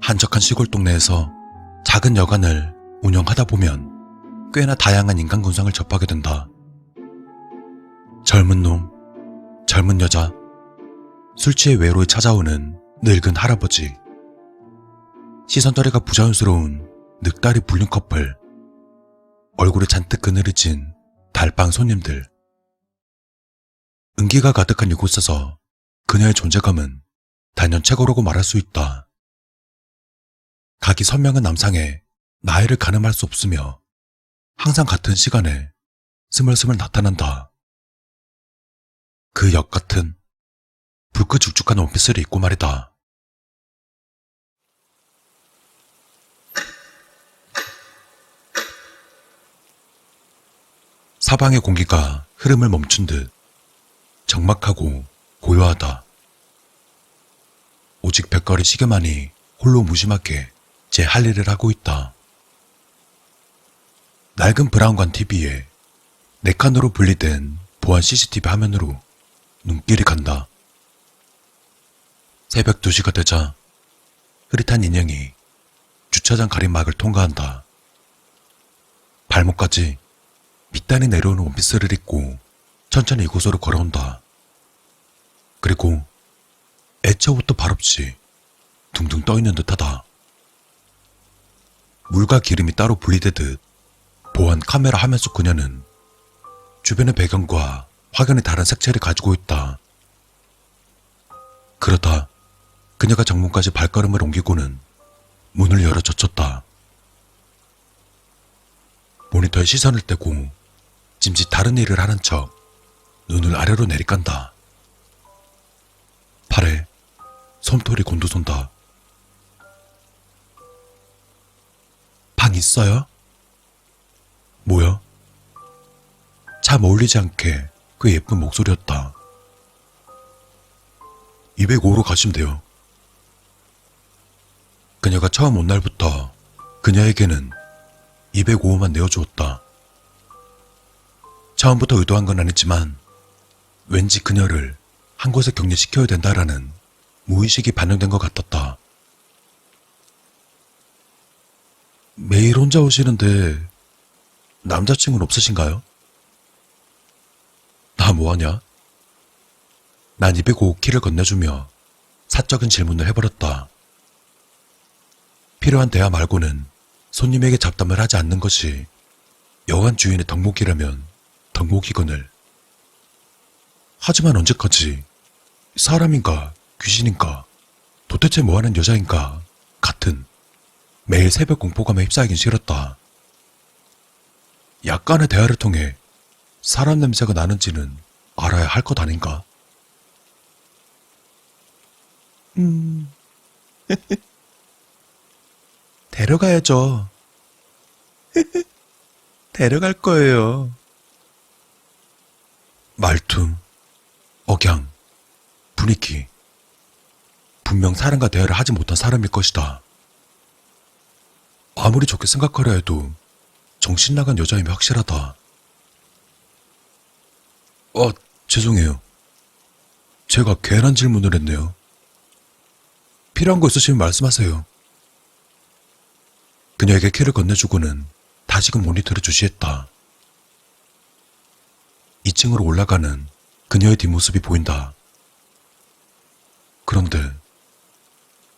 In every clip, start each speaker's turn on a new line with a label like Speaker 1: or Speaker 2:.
Speaker 1: 한적한 시골 동네에서 작은 여관을 운영하다 보면 꽤나 다양한 인간 군상을 접하게 된다. 젊은 놈, 젊은 여자, 술 취해 외로이 찾아오는 늙은 할아버지, 시선더리가 부자연스러운 늑다리 불륜 커플, 얼굴에 잔뜩 그늘이 진 달방 손님들. 은기가 가득한 이곳에서 그녀의 존재감은 단연 최고라고 말할 수 있다. 각이 선명한 남상에 나이를 가늠할 수 없으며 항상 같은 시간에 스멀스멀 나타난다. 그 역 같은 붉고 죽죽한 원피스를 입고 말이다. 사방의 공기가 흐름을 멈춘 듯 적막하고 고요하다. 오직 벽걸이 시계만이 홀로 무심하게 제 할 일을 하고 있다. 낡은 브라운관 TV에 4칸으로 분리된 보안 CCTV 화면으로 눈길이 간다. 새벽 2시가 되자 흐릿한 인형이 주차장 가림막을 통과한다. 발목까지 밑단이 내려오는 원피스를 입고 천천히 이곳으로 걸어온다. 그리고 애초부터 발없이 둥둥 떠있는 듯하다. 물과 기름이 따로 분리되듯 보안 카메라 화면 속 그녀는 주변의 배경과 확연히 다른 색채를 가지고 있다. 그러다 그녀가 정문까지 발걸음을 옮기고는 문을 열어 젖혔다. 모니터에 시선을 떼고 짐짓 다른 일을 하는 척 눈을 아래로 내리깐다. 팔에 솜털이 곤두선다. 방 있어요? 뭐야? 참 어울리지 않게 꽤 예쁜 목소리였다. 205로 가시면 돼요. 그녀가 처음 온 날부터 그녀에게는 205호만 내어주었다. 처음부터 의도한 건 아니지만 왠지 그녀를 한 곳에 격리시켜야 된다라는 무의식이 반영된 것 같았다. 매일 혼자 오시는데 남자친구는 없으신가요? 나 뭐하냐? 난 205 키를 건네주며 사적인 질문을 해버렸다. 필요한 대화 말고는 손님에게 잡담을 하지 않는 것이 여관 주인의 덕목이라면 덕목이거늘. 하지만 언제까지 사람인가 귀신인가 도대체 뭐하는 여자인가 같은 매일 새벽 공포감에 휩싸이긴 싫었다. 약간의 대화를 통해 사람 냄새가 나는지는 알아야 할 것 아닌가? 데려가야죠. 데려갈 거예요. 말투, 억양, 분위기. 분명 사람과 대화를 하지 못한 사람일 것이다. 아무리 좋게 생각하려 해도 정신 나간 여자임이 확실하다. 죄송해요. 제가 괜한 질문을 했네요. 필요한 거 있으시면 말씀하세요. 그녀에게 키를 건네주고는 다시금 모니터를 주시했다. 2층으로 올라가는 그녀의 뒷모습이 보인다. 그런데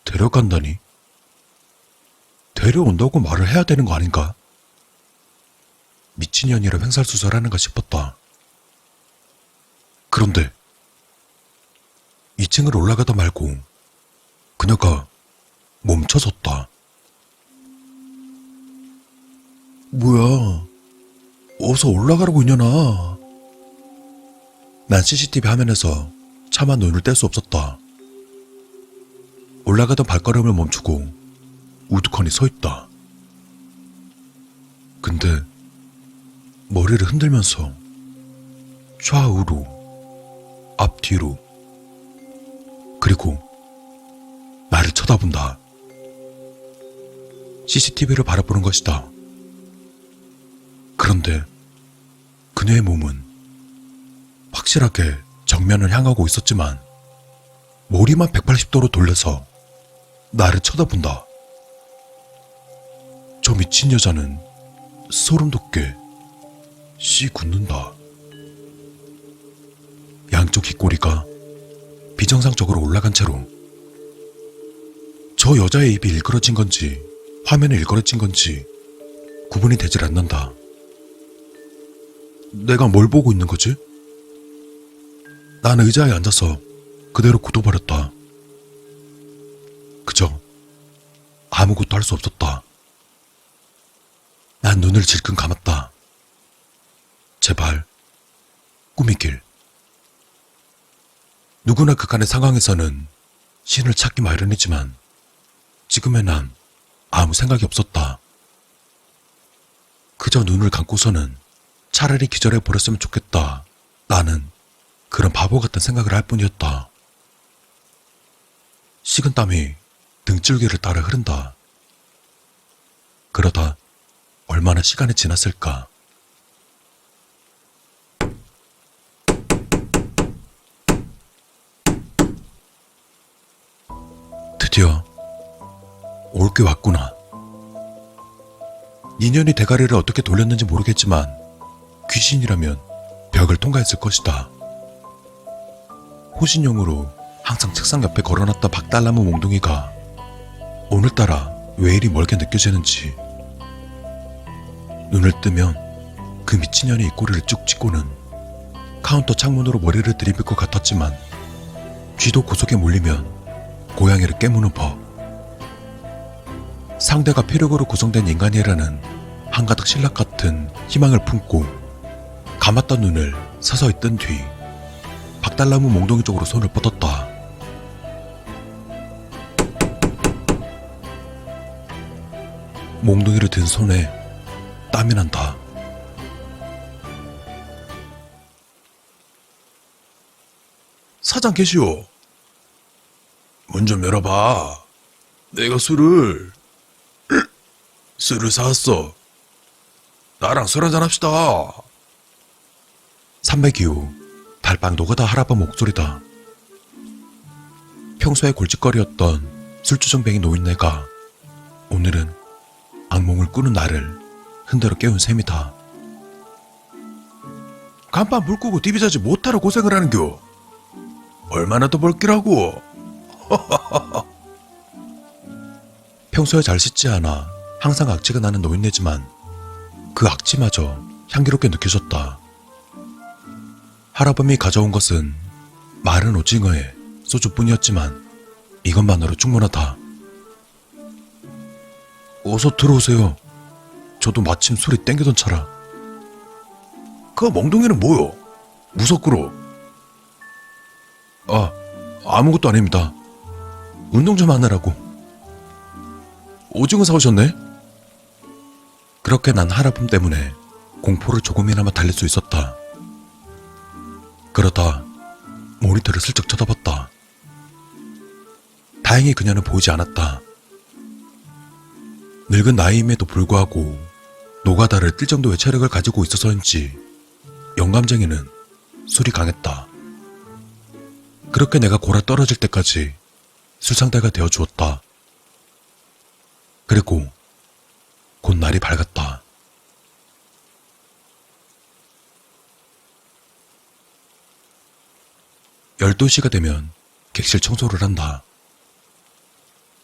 Speaker 1: 데려간다니? 데려온다고 말을 해야 되는 거 아닌가? 미친년이라 횡설수설하는가 싶었다. 그런데 2층을 올라가다 말고 그녀가 멈춰섰다. 뭐야, 어서 올라가라고 이년아. 난 CCTV 화면에서 차마 눈을 뗄 수 없었다. 올라가던 발걸음을 멈추고 우두커니 서 있다. 근데 머리를 흔들면서 좌우로, 앞뒤로, 그리고 나를 쳐다본다. CCTV를 바라보는 것이다. 그런데 그녀의 몸은 확실하게 정면을 향하고 있었지만 머리만 180도로 돌려서 나를 쳐다본다. 저 미친 여자는 소름 돋게 씨 굳는다. 양쪽 귓꼬리가 비정상적으로 올라간 채로 저 여자의 입이 일그러진 건지 화면이 일그러진 건지 구분이 되질 않는다. 내가 뭘 보고 있는 거지? 난 의자에 앉아서 그대로 굳어버렸다. 그저 아무것도 할 수 없었다. 난 눈을 질끈 감았다. 제발 꿈이길. 누구나 그간의 상황에서는 신을 찾기 마련이지만 지금의 난 아무 생각이 없었다. 그저 눈을 감고서는 차라리 기절해 버렸으면 좋겠다. 나는 그런 바보 같은 생각을 할 뿐이었다. 식은땀이 등줄기를 따라 흐른다. 그러다 얼마나 시간이 지났을까. 드디어 올 게 왔구나. 인연이 대가리를 어떻게 돌렸는지 모르겠지만 귀신이라면 벽을 통과했을 것이다. 호신용으로 항상 책상 옆에 걸어놨던 박달나무 몽둥이가 오늘따라 왜 이리 멀게 느껴지는지. 눈을 뜨면 그 미친년이 입꼬리를 쭉 찍고는 카운터 창문으로 머리를 들이밀 것 같았지만 쥐도 고속에 몰리면 고양이를 깨무는 법. 상대가 피력으로 구성된 인간이라는 한가득 신락 같은 희망을 품고 감았던 눈을 서서히 뜬 뒤 박달나무 몽둥이 쪽으로 손을 뻗었다. 몽둥이를 든 손에 땀이 난다. 사장 계시오. 문 좀 열어봐. 내가 술을 사왔어. 나랑 술 한잔 합시다. 삼백 이후 달빵 녹아다 할아버 목소리다. 평소에 골칫거리였던 술주정뱅이 노인네가 오늘은 악몽을 꾸는 나를 흔들어 깨운 셈이다. 간판 불 끄고 디비 자지 못하러 고생을 하는겨. 얼마나 더 벌기라고. 평소에 잘 씻지 않아 항상 악취가 나는 노인네지만 그 악취마저 향기롭게 느껴졌다. 할아범이 가져온 것은 마른 오징어에 소주뿐이었지만 이것만으로 충분하다. 어서 들어오세요. 저도 마침 술이 땡기던 차라. 그 멍둥이는 뭐요? 무섭구로. 아무것도 아닙니다. 운동 좀 하느라고. 오징어 사오셨네? 그렇게 난 할아범 때문에 공포를 조금이나마 달랠 수 있었다. 그러다 모니터를 슬쩍 쳐다봤다. 다행히 그녀는 보이지 않았다. 늙은 나이임에도 불구하고 노가다를 뜰 정도의 체력을 가지고 있어서인지 영감쟁이는 술이 강했다. 그렇게 내가 골아 떨어질 때까지 술상대가 되어 주었다. 그리고 곧 날이 밝았다. 12시가 되면 객실 청소를 한다.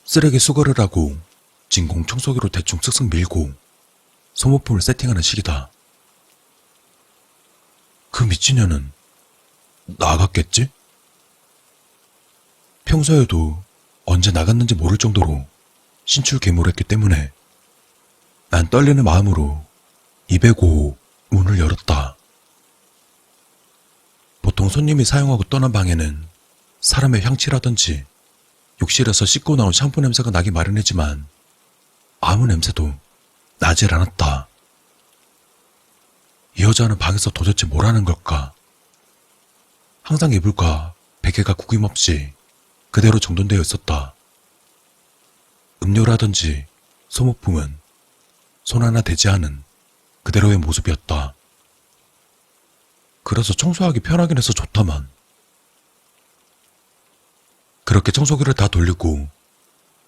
Speaker 1: 쓰레기 수거를 하고 진공 청소기로 대충 쓱쓱 밀고 소모품을 세팅하는 시기다. 그 미친년은 나갔겠지? 평소에도 언제 나갔는지 모를 정도로 신출귀몰했기 때문에 난 떨리는 마음으로 205호 문을 열었다. 보통 손님이 사용하고 떠난 방에는 사람의 향취라든지 욕실에서 씻고 나온 샴푸 냄새가 나기 마련이지만 아무 냄새도 나질 않았다. 이 여자는 방에서 도대체 뭘 하는 걸까? 항상 이불과 베개가 구김없이 그대로 정돈되어 있었다. 음료라든지 소모품은 손 하나 대지 않은 그대로의 모습이었다. 그래서 청소하기 편하긴 해서 좋다만. 그렇게 청소기를 다 돌리고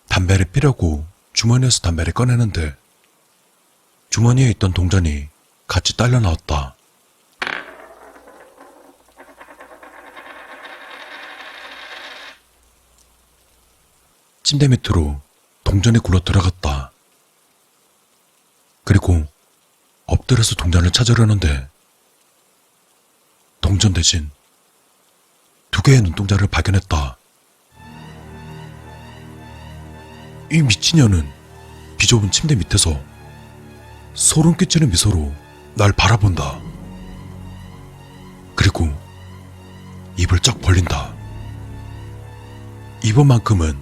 Speaker 1: 담배를 피려고 주머니에서 담배를 꺼내는데 주머니에 있던 동전이 같이 딸려 나왔다. 침대 밑으로 동전이 굴러 들어갔다. 그리고 엎드려서 동전을 찾으려는데 동전 대신 2개의 눈동자를 발견했다. 이 미친년은 비좁은 침대 밑에서 소름 끼치는 미소로 날 바라본다. 그리고 입을 쫙 벌린다. 이번만큼은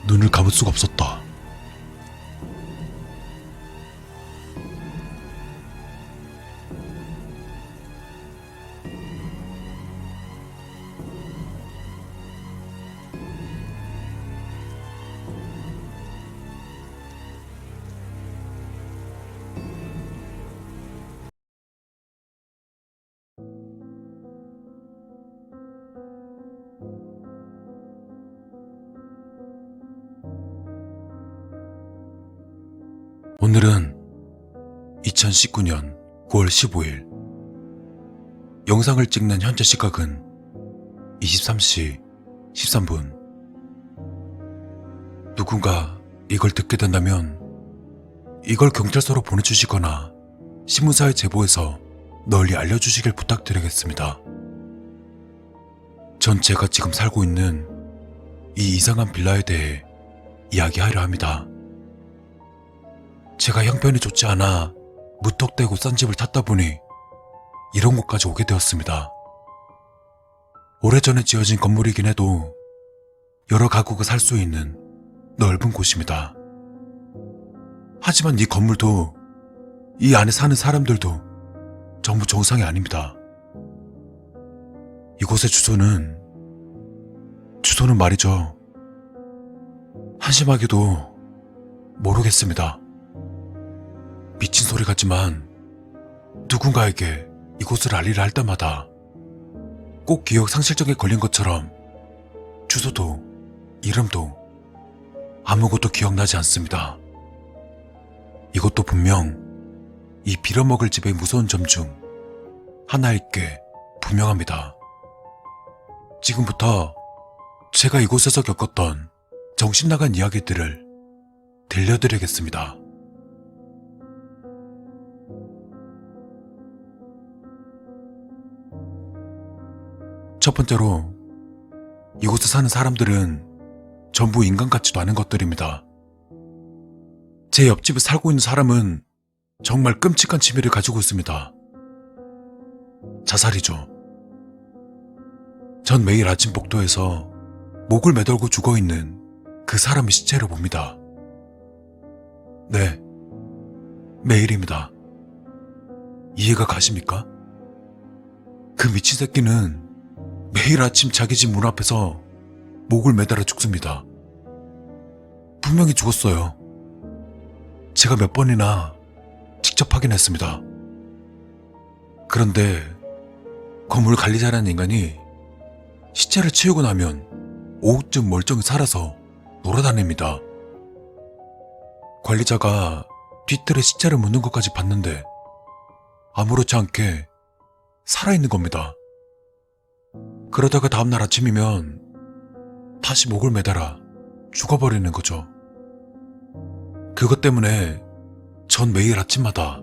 Speaker 1: 눈을 감을 수가 없었다. 오늘은 2019년 9월 15일. 영상을 찍는 현재 시각은 23시 13분. 누군가 이걸 듣게 된다면 이걸 경찰서로 보내주시거나 신문사에 제보해서 널리 알려주시길 부탁드리겠습니다. 전 제가 지금 살고 있는 이 이상한 빌라에 대해 이야기하려 합니다. 제가 형편이 좋지 않아 무턱대고 싼 집을 찾다 보니 이런 곳까지 오게 되었습니다. 오래전에 지어진 건물이긴 해도 여러 가구가 살 수 있는 넓은 곳입니다. 하지만 이 건물도 이 안에 사는 사람들도 전부 정상이 아닙니다. 이곳의 주소는 말이죠. 한심하게도 모르겠습니다. 미친 소리 같지만 누군가에게 이곳을 알리려 할 때마다 꼭 기억 상실증에 걸린 것처럼 주소도 이름도 아무것도 기억나지 않습니다. 이것도 분명 이 빌어먹을 집의 무서운 점 중 하나일 게 분명합니다. 지금부터 제가 이곳에서 겪었던 정신나간 이야기들을 들려드리겠습니다. 첫 번째로, 이곳에 사는 사람들은 전부 인간 같지도 않은 것들입니다. 제 옆집에 살고 있는 사람은 정말 끔찍한 취미를 가지고 있습니다. 자살이죠. 전 매일 아침 복도에서 목을 매달고 죽어있는 그 사람의 시체를 봅니다. 네, 매일입니다. 이해가 가십니까? 그 미친 새끼는 매일 아침 자기 집 문 앞에서 목을 매달아 죽습니다. 분명히 죽었어요. 제가 몇 번이나 직접 확인했습니다. 그런데 건물 관리자라는 인간이 시체를 치우고 나면 오후쯤 멀쩡히 살아서 놀아다닙니다. 관리자가 뒤틀에 시체를 묻는 것까지 봤는데 아무렇지 않게 살아있는 겁니다. 그러다가 다음날 아침이면 다시 목을 매달아 죽어버리는 거죠. 그것 때문에 전 매일 아침마다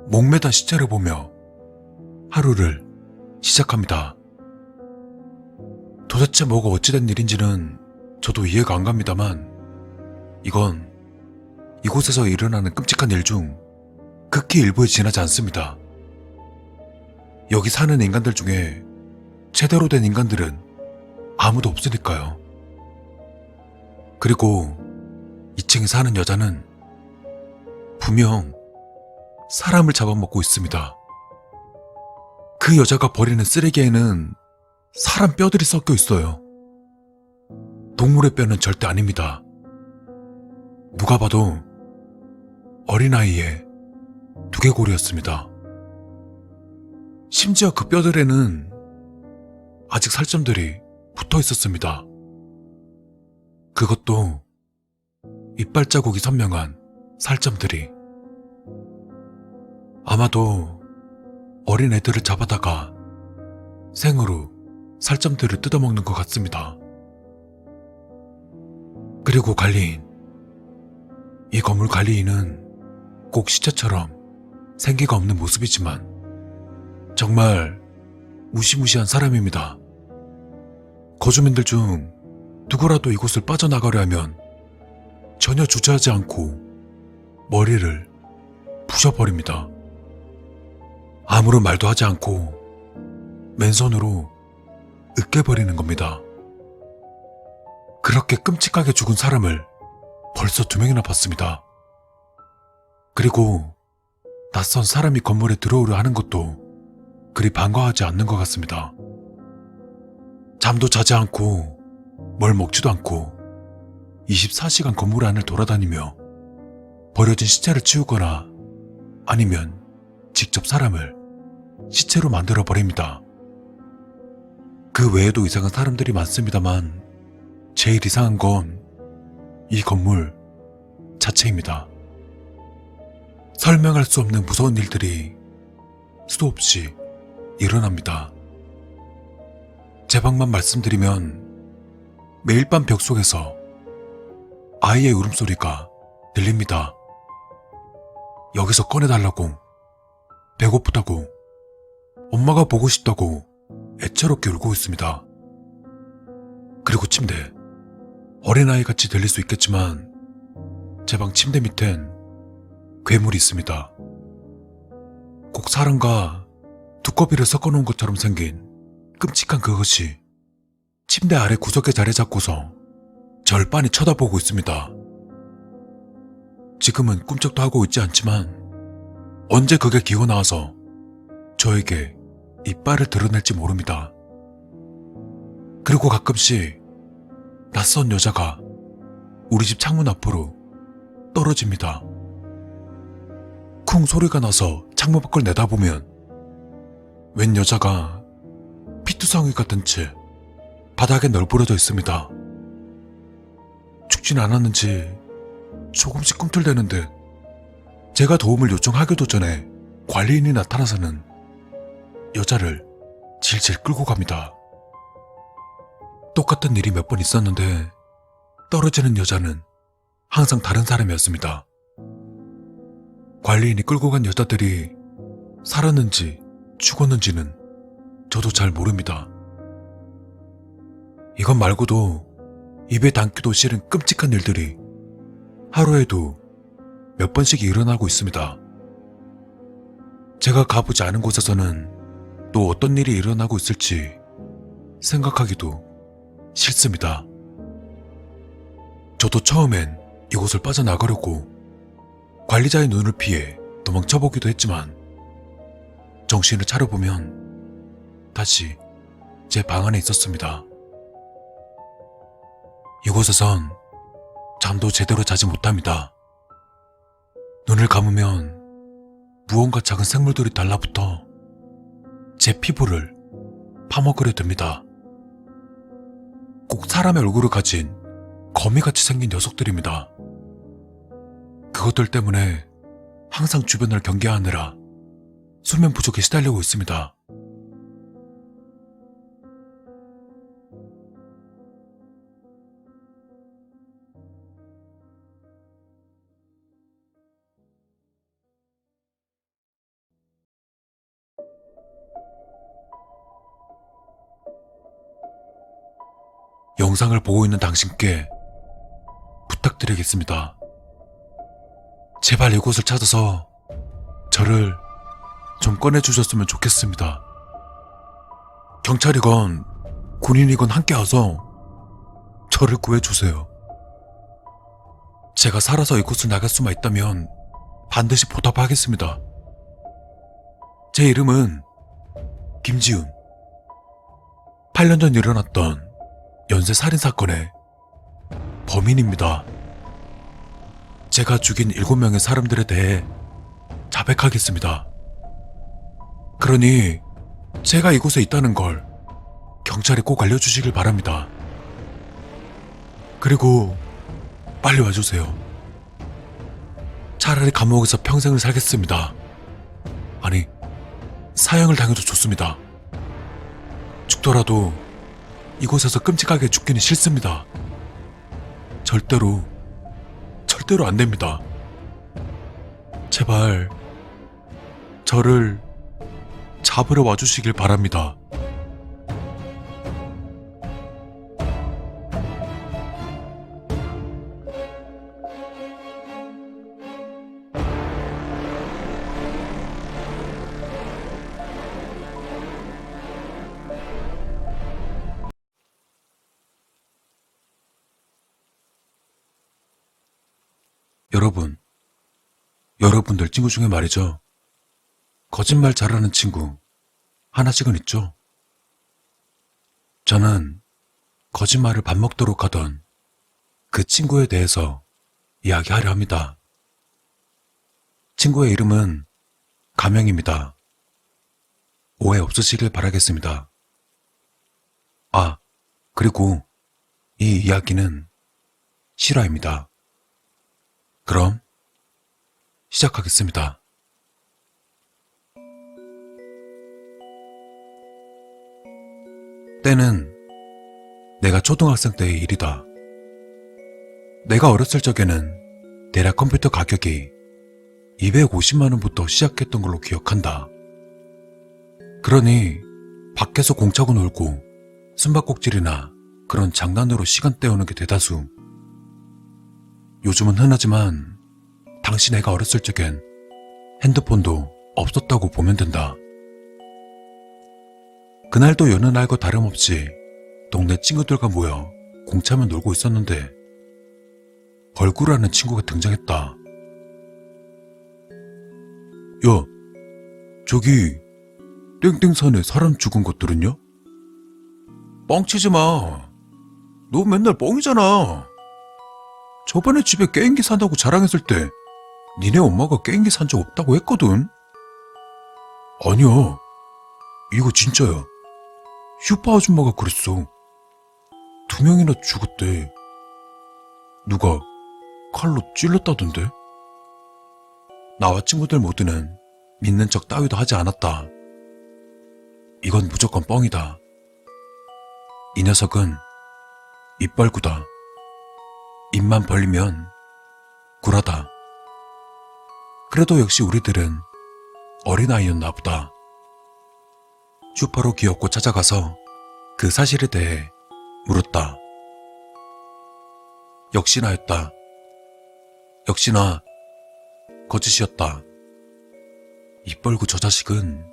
Speaker 1: 목 매단 시체를 보며 하루를 시작합니다. 도대체 뭐가 어찌된 일인지는 저도 이해가 안 갑니다만 이건 이곳에서 일어나는 끔찍한 일 중 극히 일부에 지나지 않습니다. 여기 사는 인간들 중에 제대로 된 인간들은 아무도 없으니까요. 그리고 2층에 사는 여자는 분명 사람을 잡아먹고 있습니다. 그 여자가 버리는 쓰레기에는 사람 뼈들이 섞여 있어요. 동물의 뼈는 절대 아닙니다. 누가 봐도 어린아이의 두개골이었습니다. 심지어 그 뼈들에는 아직 살점들이 붙어 있었습니다. 그것도 이빨 자국이 선명한 살점들이. 아마도 어린 애들을 잡아다가 생으로 살점들을 뜯어먹는 것 같습니다. 그리고 관리인. 이 건물 관리인은 꼭 시체처럼 생기가 없는 모습이지만 정말 무시무시한 사람입니다. 거주민들 중 누구라도 이곳을 빠져나가려 하면 전혀 주저하지 않고 머리를 부셔버립니다. 아무런 말도 하지 않고 맨손으로 으깨버리는 겁니다. 그렇게 끔찍하게 죽은 사람을 벌써 2명이나 봤습니다. 그리고 낯선 사람이 건물에 들어오려 하는 것도 그리 반가워하지 않는 것 같습니다. 잠도 자지 않고 뭘 먹지도 않고 24시간 건물 안을 돌아다니며 버려진 시체를 치우거나 아니면 직접 사람을 시체로 만들어 버립니다. 그 외에도 이상한 사람들이 많습니다만 제일 이상한 건 이 건물 자체입니다. 설명할 수 없는 무서운 일들이 수도 없이 일어납니다. 제 방만 말씀드리면 매일 밤 벽 속에서 아이의 울음소리가 들립니다. 여기서 꺼내달라고, 배고프다고, 엄마가 보고 싶다고 애처롭게 울고 있습니다. 그리고 침대. 어린아이같이 들릴 수 있겠지만 제 방 침대 밑엔 괴물이 있습니다. 꼭 사람과 두꺼비를 섞어놓은 것처럼 생긴 끔찍한 그것이 침대 아래 구석에 자리 잡고서 절 빤히 쳐다보고 있습니다. 지금은 꿈쩍도 하고 있지 않지만 언제 그게 기어 나와서 저에게 이빨을 드러낼지 모릅니다. 그리고 가끔씩 낯선 여자가 우리 집 창문 앞으로 떨어집니다. 쿵 소리가 나서 창문 밖을 내다보면 웬 여자가 피투성이 같은 채 바닥에 널브러져 있습니다. 죽진 않았는지 조금씩 꿈틀대는 듯 제가 도움을 요청하기도 전에 관리인이 나타나서는 여자를 질질 끌고 갑니다. 똑같은 일이 몇 번 있었는데 떨어지는 여자는 항상 다른 사람이었습니다. 관리인이 끌고 간 여자들이 살았는지 죽었는지는 저도 잘 모릅니다. 이것 말고도 입에 담기도 싫은 끔찍한 일들이 하루에도 몇 번씩 일어나고 있습니다. 제가 가보지 않은 곳에서는 또 어떤 일이 일어나고 있을지 생각하기도 싫습니다. 저도 처음엔 이곳을 빠져나가려고 관리자의 눈을 피해 도망쳐보기도 했지만 정신을 차려보면 다시 제 방 안에 있었습니다. 이곳에선 잠도 제대로 자지 못합니다. 눈을 감으면 무언가 작은 생물들이 달라붙어 제 피부를 파먹으려 듭니다. 꼭 사람의 얼굴을 가진 거미같이 생긴 녀석들입니다. 그것들 때문에 항상 주변을 경계하느라 수면 부족에 시달리고 있습니다. 영상을 보고 있는 당신께 부탁드리겠습니다. 제발 이곳을 찾아서 저를 좀 꺼내주셨으면 좋겠습니다. 경찰이건 군인이건 함께 와서 저를 구해주세요. 제가 살아서 이곳을 나갈 수만 있다면 반드시 보답하겠습니다. 제 이름은 김지훈. 8년 전 일어났던 연쇄 살인사건의 범인입니다. 제가 죽인 7명의 사람들에 대해 자백하겠습니다. 그러니 제가 이곳에 있다는 걸 경찰에 꼭 알려주시길 바랍니다. 그리고 빨리 와주세요. 차라리 감옥에서 평생을 살겠습니다. 아니, 사형을 당해도 좋습니다. 죽더라도 이곳에서 끔찍하게 죽기는 싫습니다. 절대로 안 됩니다. 제발 저를 잡으러 와주시길 바랍니다. 여러분들 친구 중에 말이죠. 거짓말 잘하는 친구 하나씩은 있죠. 저는 거짓말을 밥 먹도록 하던 그 친구에 대해서 이야기하려 합니다. 친구의 이름은 가명입니다. 오해 없으시길 바라겠습니다. 아, 그리고 이 이야기는 실화입니다. 그럼 시작하겠습니다. 때는 내가 초등학생 때의 일이다. 내가 어렸을 적에는 대략 컴퓨터 가격이 250만원부터 시작했던 걸로 기억한다. 그러니 밖에서 공차고 놀고 숨바꼭질이나 그런 장난으로 시간 때우는 게 대다수. 요즘은 흔하지만 당시 내가 어렸을 적엔 핸드폰도 없었다고 보면 된다. 그날도 여느 날과 다름없이 동네 친구들과 모여 공차면 놀고 있었는데 벌구라는 친구가 등장했다. 야, 저기 땡땡산에 사람 죽은 것들은요? 뻥치지 마. 너 맨날 뻥이잖아. 저번에 집에 게임기 산다고 자랑했을 때 니네 엄마가 게임기 산 적 없다고 했거든? 아니야. 이거 진짜야. 슈퍼 아줌마가 그랬어. 2명이나 죽었대. 누가 칼로 찔렀다던데? 나와 친구들 모두는 믿는 척 따위도 하지 않았다. 이건 무조건 뻥이다. 이 녀석은 입벌구다. 입만 벌리면 구라다. 그래도 역시 우리들은 어린아이였나 보다. 슈퍼로 귀엽고 찾아가서 그 사실에 대해 물었다. 역시나였다. 역시나 거짓이었다. 입벌구 저 자식은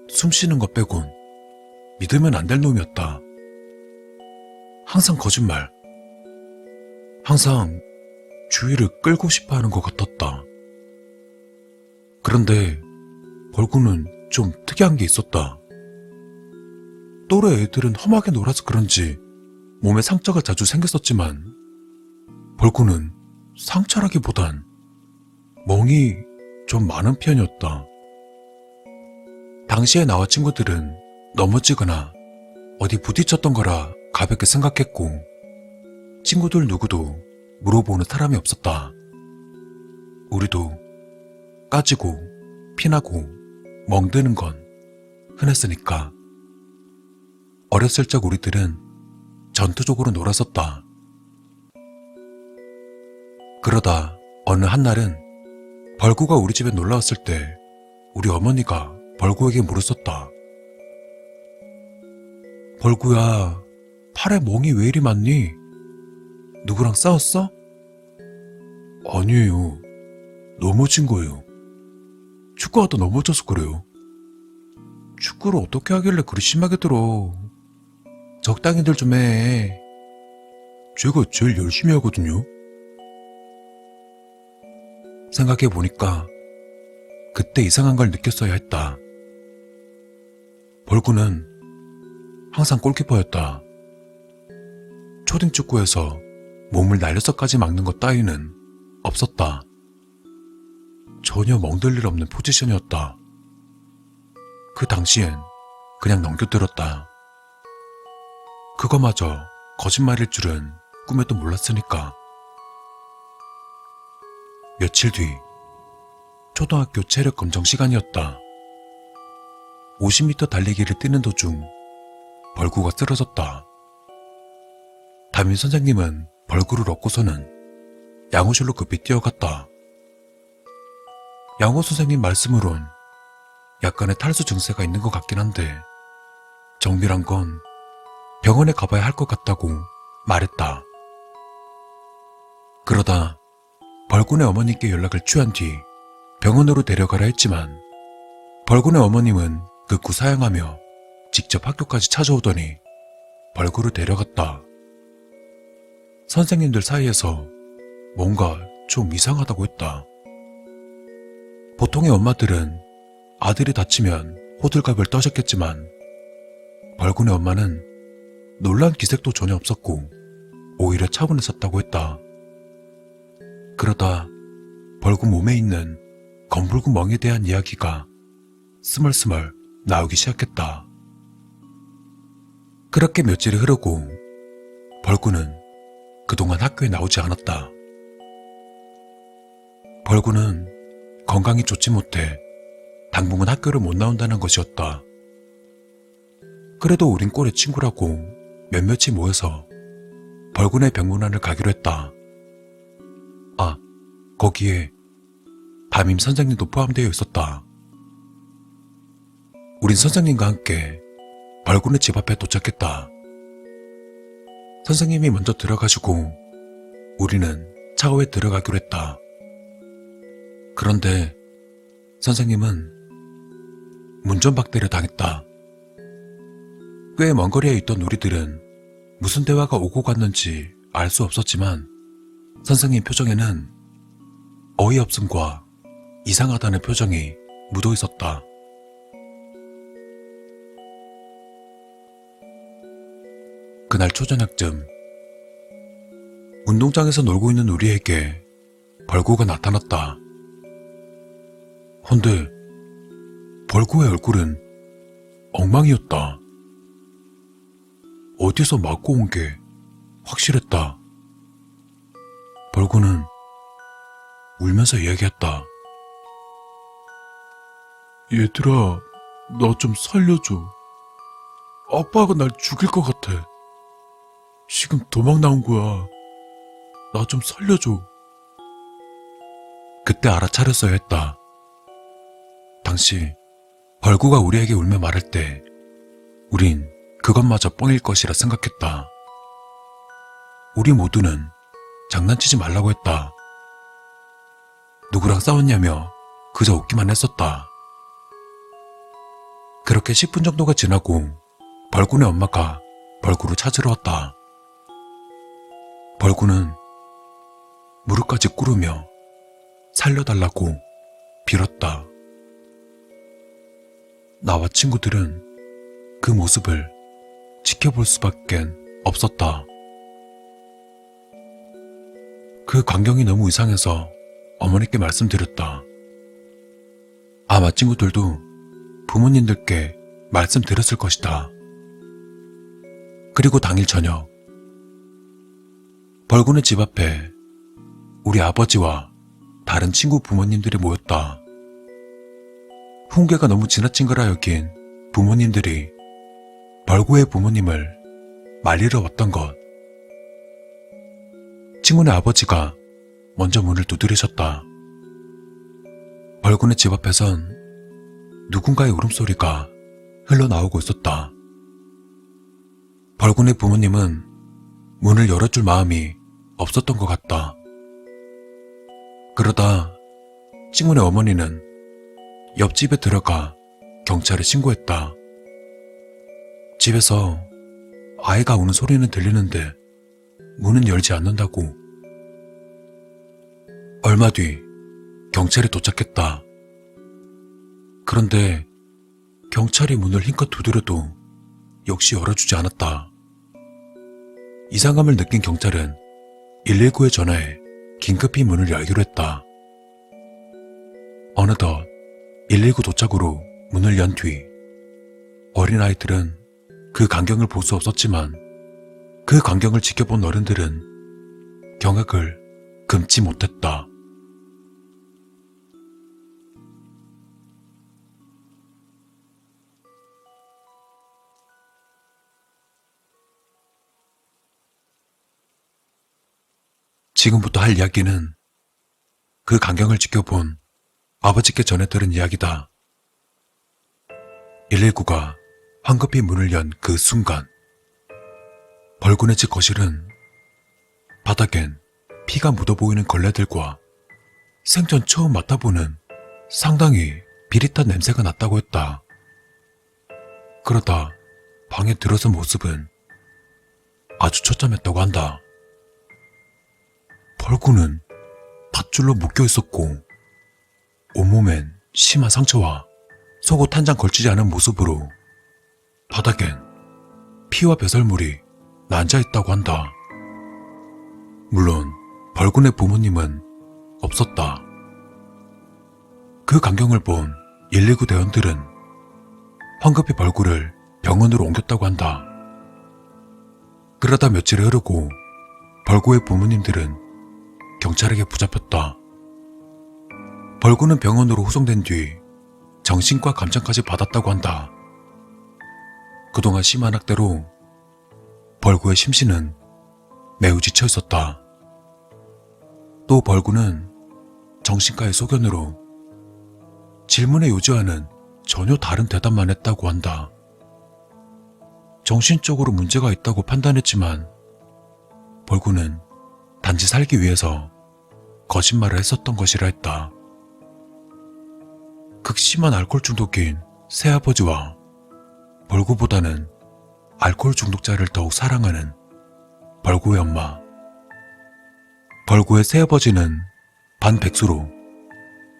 Speaker 1: 숨쉬는 것 빼곤 믿으면 안 될 놈이었다. 항상 거짓말. 항상 주의를 끌고 싶어 하는 것 같았다. 그런데 벌구는 좀 특이한 게 있었다. 또래 애들은 험하게 놀아서 그런지 몸에 상처가 자주 생겼었지만 벌구는 상처라기보단 멍이 좀 많은 편이었다. 당시에 나와 친구들은 넘어지거나 어디 부딪혔던 거라 가볍게 생각했고 친구들 누구도 물어보는 사람이 없었다. 우리도 까지고 피나고 멍드는 건 흔했으니까. 어렸을 적 우리들은 전투적으로 놀았었다. 그러다 어느 한날은 벌구가 우리 집에 놀러왔을 때 우리 어머니가 벌구에게 물었었다. 벌구야, 팔에 멍이 왜 이리 많니? 누구랑 싸웠어? 아니에요. 넘어진 거예요. 축구하다 넘어져서 그래요. 축구를 어떻게 하길래 그리 심하게 들어. 적당히들 좀 해. 제가 제일 열심히 하거든요. 생각해보니까 그때 이상한 걸 느꼈어야 했다. 벌구는 항상 골키퍼였다. 초딩축구에서 몸을 날려서까지 막는 것 따위는 없었다. 전혀 멍들 일 없는 포지션이었다. 그 당시엔 그냥 넘겨들었다. 그거마저 거짓말일 줄은 꿈에도 몰랐으니까. 며칠 뒤 초등학교 체력 검정 시간이었다. 50m 달리기를 뛰는 도중 벌구가 쓰러졌다. 담임 선생님은 벌구를 얻고서는 양호실로 급히 뛰어갔다. 양호 선생님 말씀으론 약간의 탈수 증세가 있는 것 같긴 한데 정밀한 건 병원에 가봐야 할 것 같다고 말했다. 그러다 벌군의 어머님께 연락을 취한 뒤 병원으로 데려가라 했지만 벌군의 어머님은 극구 사양하며 직접 학교까지 찾아오더니 벌구를 데려갔다. 선생님들 사이에서 뭔가 좀 이상하다고 했다. 보통의 엄마들은 아들이 다치면 호들갑을 떠셨겠지만 벌군의 엄마는 놀란 기색도 전혀 없었고 오히려 차분했었다고 했다. 그러다 벌군 몸에 있는 검붉은 멍에 대한 이야기가 스멀스멀 나오기 시작했다. 그렇게 며칠이 흐르고 벌군은 그동안 학교에 나오지 않았다. 벌군은 건강이 좋지 못해 당분간 학교를 못 나온다는 것이었다. 그래도 우린 꼴의 친구라고 몇몇이 모여서 벌군의 병문안을 가기로 했다. 아, 거기에 담임 선생님도 포함되어 있었다. 우린 선생님과 함께 벌군의 집 앞에 도착했다. 선생님이 먼저 들어가시고 우리는 차고에 들어가기로 했다. 그런데 선생님은 문전박대를 당했다. 꽤 먼 거리에 있던 우리들은 무슨 대화가 오고 갔는지 알 수 없었지만 선생님 표정에는 어이없음과 이상하다는 표정이 묻어 있었다. 그날 초저녁쯤 운동장에서 놀고 있는 우리에게 벌구가 나타났다. 헌데 벌구의 얼굴은 엉망이었다. 어디서 맞고 온 게 확실했다. 벌구는 울면서 이야기했다. 얘들아, 나 좀 살려줘. 아빠가 날 죽일 것 같아. 지금 도망 나온 거야. 나 좀 살려줘. 그때 알아차렸어야 했다. 당시 벌구가 우리에게 울며 말할 때 우린 그것마저 뻥일 것이라 생각했다. 우리 모두는 장난치지 말라고 했다. 누구랑 싸웠냐며 그저 웃기만 했었다. 그렇게 10분 정도가 지나고 벌군의 엄마가 벌구를 찾으러 왔다. 벌구는 무릎까지 꿇으며 살려달라고 빌었다. 나와 친구들은 그 모습을 지켜볼 수밖엔 없었다. 그 광경이 너무 이상해서 어머니께 말씀드렸다. 아마 친구들도 부모님들께 말씀드렸을 것이다. 그리고 당일 저녁 벌군의 집 앞에 우리 아버지와 다른 친구 부모님들이 모였다. 훈계가 너무 지나친 거라 여긴 부모님들이 벌구의 부모님을 말리러 왔던 것. 친구네 아버지가 먼저 문을 두드리셨다. 벌군의 집 앞에선 누군가의 울음소리가 흘러나오고 있었다. 벌군의 부모님은 문을 열어줄 마음이 없었던 것 같다. 그러다 친구네 어머니는 옆집에 들어가 경찰에 신고했다. 집에서 아이가 우는 소리는 들리는데 문은 열지 않는다고. 얼마 뒤 경찰이 도착했다. 그런데 경찰이 문을 힘껏 두드려도 역시 열어주지 않았다. 이상함을 느낀 경찰은 119에 전화해 긴급히 문을 열기로 했다. 어느덧 119 도착으로 문을 연 뒤 어린아이들은 그 광경을 볼 수 없었지만 그 광경을 지켜본 어른들은 경악을 금치 못했다. 지금부터 할 이야기는 그 광경을 지켜본 아버지께 전해 들은 이야기다. 119가 황급히 문을 연 그 순간 벌군의 집 거실은 바닥엔 피가 묻어 보이는 걸레들과 생전 처음 맡아보는 상당히 비릿한 냄새가 났다고 했다. 그러다 방에 들어선 모습은 아주 처참했다고 한다. 벌군은 밧줄로 묶여 있었고 온몸엔 심한 상처와 속옷 한 장 걸치지 않은 모습으로 바닥엔 피와 배설물이 난자 있다고 한다. 물론 벌군의 부모님은 없었다. 그 광경을 본 119 대원들은 황급히 벌군을 병원으로 옮겼다고 한다. 그러다 며칠이 흐르고 벌구의 부모님들은 경찰에게 붙잡혔다. 벌구는 병원으로 후송된 뒤 정신과 감정까지 받았다고 한다. 그동안 심한 학대로 벌구의 심신은 매우 지쳐 있었다. 또 벌구는 정신과의 소견으로 질문에 요지와는 전혀 다른 대답만 했다고 한다. 정신적으로 문제가 있다고 판단했지만 벌구는 단지 살기 위해서 거짓말을 했었던 것이라 했다. 극심한 알코올 중독인 새아버지와 벌구보다는 알코올 중독자를 더욱 사랑하는 벌구의 엄마. 벌구의 새아버지는 반백수로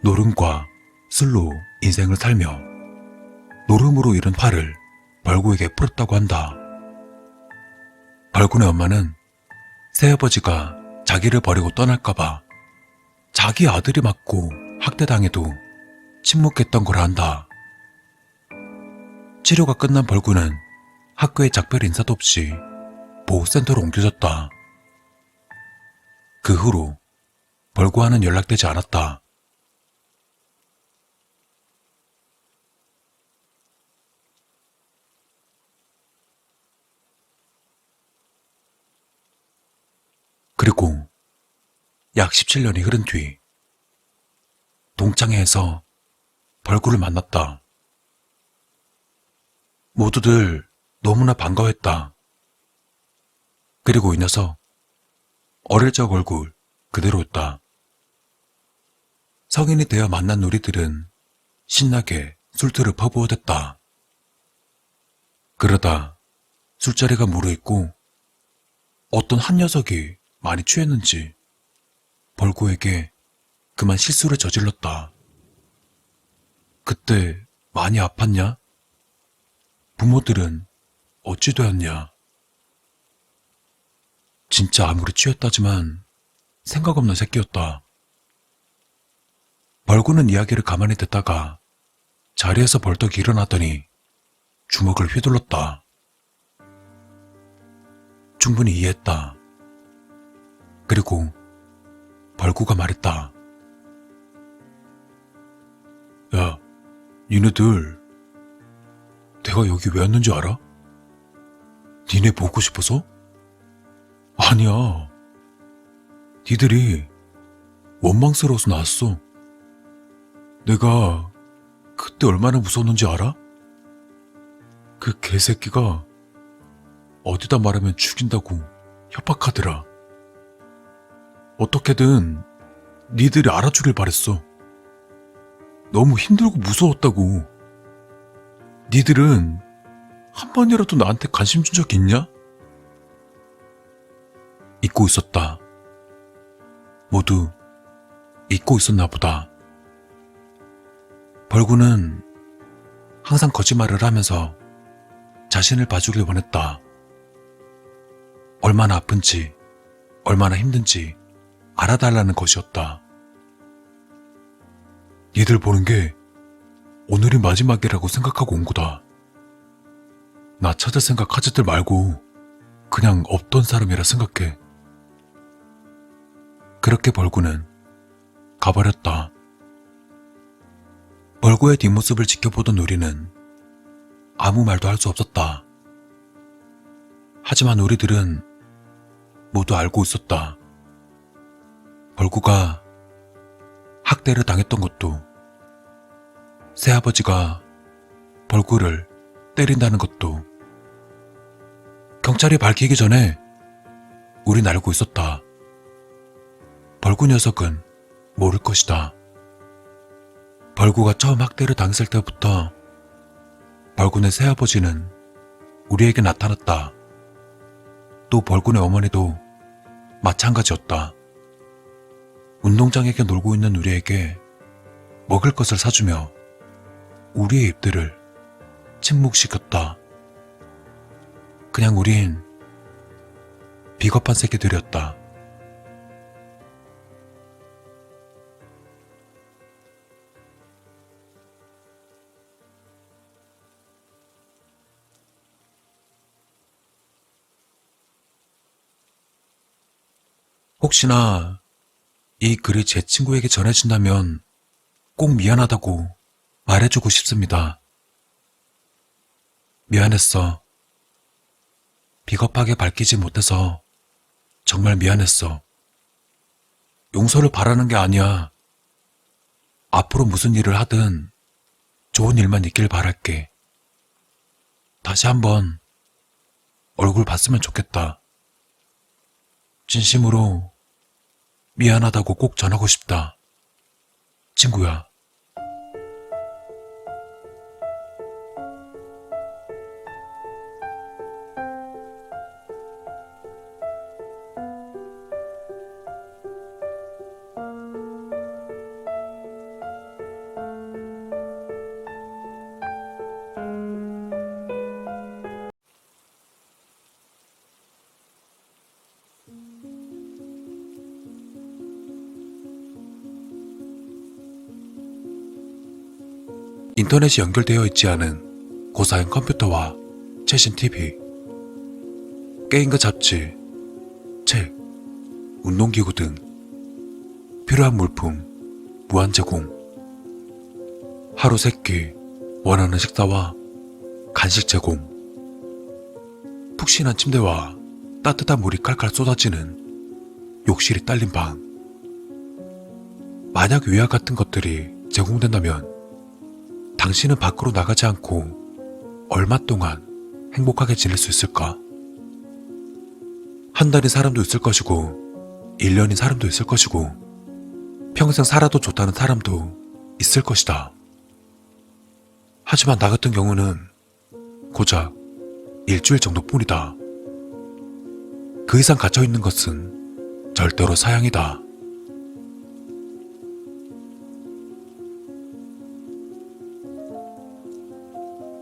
Speaker 1: 노름과 술로 인생을 살며 노름으로 잃은 화를 벌구에게 풀었다고 한다. 벌구의 엄마는 새아버지가 자기를 버리고 떠날까봐 자기 아들이 맞고 학대당해도 침묵했던 거라 한다. 치료가 끝난 벌구는 학교에 작별 인사도 없이 보호센터로 옮겨졌다. 그 후로 벌구와는 연락되지 않았다. 그리고 약 17년이 흐른 뒤 동창회에서 벌구를 만났다. 모두들 너무나 반가워했다. 그리고 이 녀석 어릴 적 얼굴 그대로였다. 성인이 되어 만난 우리들은 신나게 술틀을 퍼부어댔다. 그러다 술자리가 무르익고 어떤 한 녀석이 많이 취했는지 벌구에게 그만 실수를 저질렀다. 그때 많이 아팠냐? 부모들은 어찌 되었냐? 진짜 아무리 취했다지만 생각 없는 새끼였다. 벌구는 이야기를 가만히 듣다가 자리에서 벌떡 일어나더니 주먹을 휘둘렀다. 충분히 이해했다. 그리고 벌구가 말했다. 야, 니네들 내가 여기 왜 왔는지 알아? 니네 보고 싶어서? 아니야. 니들이 원망스러워서 나왔어. 내가 그때 얼마나 무서웠는지 알아? 그 개새끼가 어디다 말하면 죽인다고 협박하더라. 어떻게든 니들이 알아주길 바랬어. 너무 힘들고 무서웠다고. 니들은 한 번이라도 나한테 관심 준 적 있냐? 잊고 있었다. 모두 잊고 있었나 보다. 벌구는 항상 거짓말을 하면서 자신을 봐주길 원했다. 얼마나 아픈지, 얼마나 힘든지 알아달라는 것이었다. 니들 보는 게 오늘이 마지막이라고 생각하고 온 거다. 나 찾을 생각 하지들 말고 그냥 없던 사람이라 생각해. 그렇게 벌구는 가버렸다. 벌구의 뒷모습을 지켜보던 우리는 아무 말도 할 수 없었다. 하지만 우리들은 모두 알고 있었다. 벌구가 학대를 당했던 것도, 새아버지가 벌구를 때린다는 것도 경찰이 밝히기 전에 우린 알고 있었다. 벌구 녀석은 모를 것이다. 벌구가 처음 학대를 당했을 때부터 벌구네 새아버지는 우리에게 나타났다. 또 벌구네 어머니도 마찬가지였다. 운동장에게 놀고 있는 우리에게 먹을 것을 사주며 우리의 입들을 침묵시켰다. 그냥 우린 비겁한 새끼들이었다. 혹시나 이 글이 제 친구에게 전해진다면 꼭 미안하다고 말해주고 싶습니다. 미안했어. 비겁하게 밝히지 못해서 정말 미안했어. 용서를 바라는 게 아니야. 앞으로 무슨 일을 하든 좋은 일만 있길 바랄게. 다시 한번 얼굴 봤으면 좋겠다. 진심으로 미안하다고 꼭 전하고 싶다. 친구야. 인터넷이 연결되어 있지 않은 고사양 컴퓨터와 최신 TV, 게임과 잡지, 책, 운동기구 등 필요한 물품 무한 제공. 하루 3끼 원하는 식사와 간식 제공. 푹신한 침대와 따뜻한 물이 칼칼 쏟아지는 욕실이 딸린 방. 만약 위와 같은 것들이 제공된다면 당신은 밖으로 나가지 않고 얼마 동안 행복하게 지낼 수 있을까? 한 달인 사람도 있을 것이고 1년인 사람도 있을 것이고 평생 살아도 좋다는 사람도 있을 것이다. 하지만 나 같은 경우는 고작 일주일 정도뿐이다. 그 이상 갇혀있는 것은 절대로 사양이다.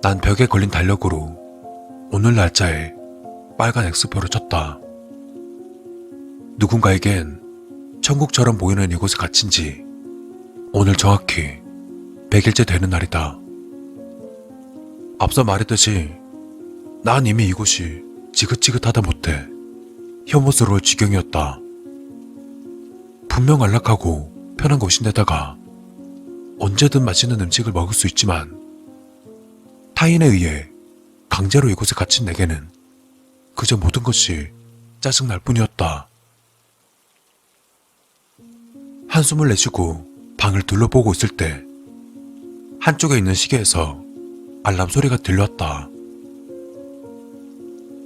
Speaker 1: 난 벽에 걸린 달력으로 오늘 날짜에 빨간 X표를 쳤다. 누군가에겐 천국처럼 보이는 이곳에 갇힌 지 오늘 정확히 100일째 되는 날이다. 앞서 말했듯이 난 이미 이곳이 지긋지긋하다 못해 혐오스러울 지경이었다. 분명 안락하고 편한 곳인데다가 언제든 맛있는 음식을 먹을 수 있지만 타인에 의해 강제로 이곳에 갇힌 내게는 그저 모든 것이 짜증날 뿐이었다. 한숨을 내쉬고 방을 둘러보고 있을 때 한쪽에 있는 시계에서 알람 소리가 들려왔다.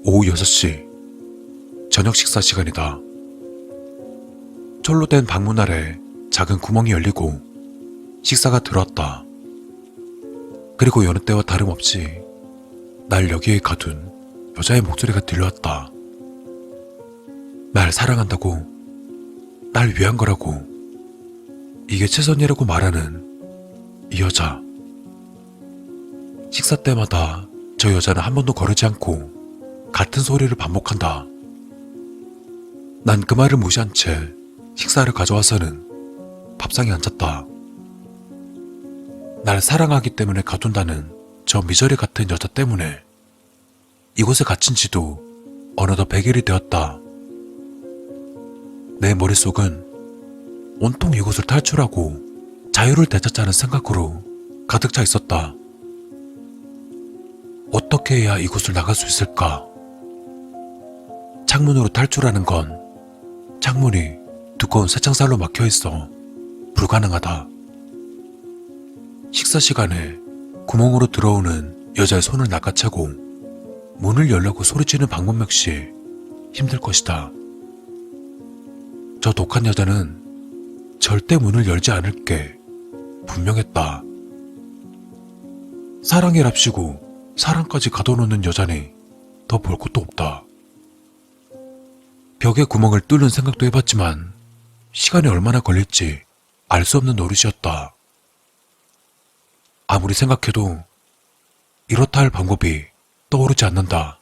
Speaker 1: 오후 6시, 저녁 식사 시간이다. 철로 된 방문 아래 작은 구멍이 열리고 식사가 들어왔다. 그리고 여느 때와 다름없이 날 여기에 가둔 여자의 목소리가 들려왔다. 날 사랑한다고, 날 위한 거라고, 이게 최선이라고 말하는 이 여자. 식사 때마다 저 여자는 한 번도 거르지 않고 같은 소리를 반복한다. 난 그 말을 무시한 채 식사를 가져와서는 밥상에 앉았다. 날 사랑하기 때문에 가둔다는 저 미저리 같은 여자 때문에 이곳에 갇힌 지도 어느덧 100일이 되었다. 내 머릿속은 온통 이곳을 탈출하고 자유를 되찾자는 생각으로 가득 차 있었다. 어떻게 해야 이곳을 나갈 수 있을까? 창문으로 탈출하는 건 창문이 두꺼운 쇠창살로 막혀있어 불가능하다. 식사 시간에 구멍으로 들어오는 여자의 손을 낚아채고 문을 열려고 소리치는 방법 역시 힘들 것이다. 저 독한 여자는 절대 문을 열지 않을 게 분명했다. 사랑이랍시고 사랑까지 가둬놓는 여자니 더 볼 것도 없다. 벽에 구멍을 뚫는 생각도 해봤지만 시간이 얼마나 걸릴지 알 수 없는 노릇이었다. 아무리 생각해도 이렇다 할 방법이 떠오르지 않는다.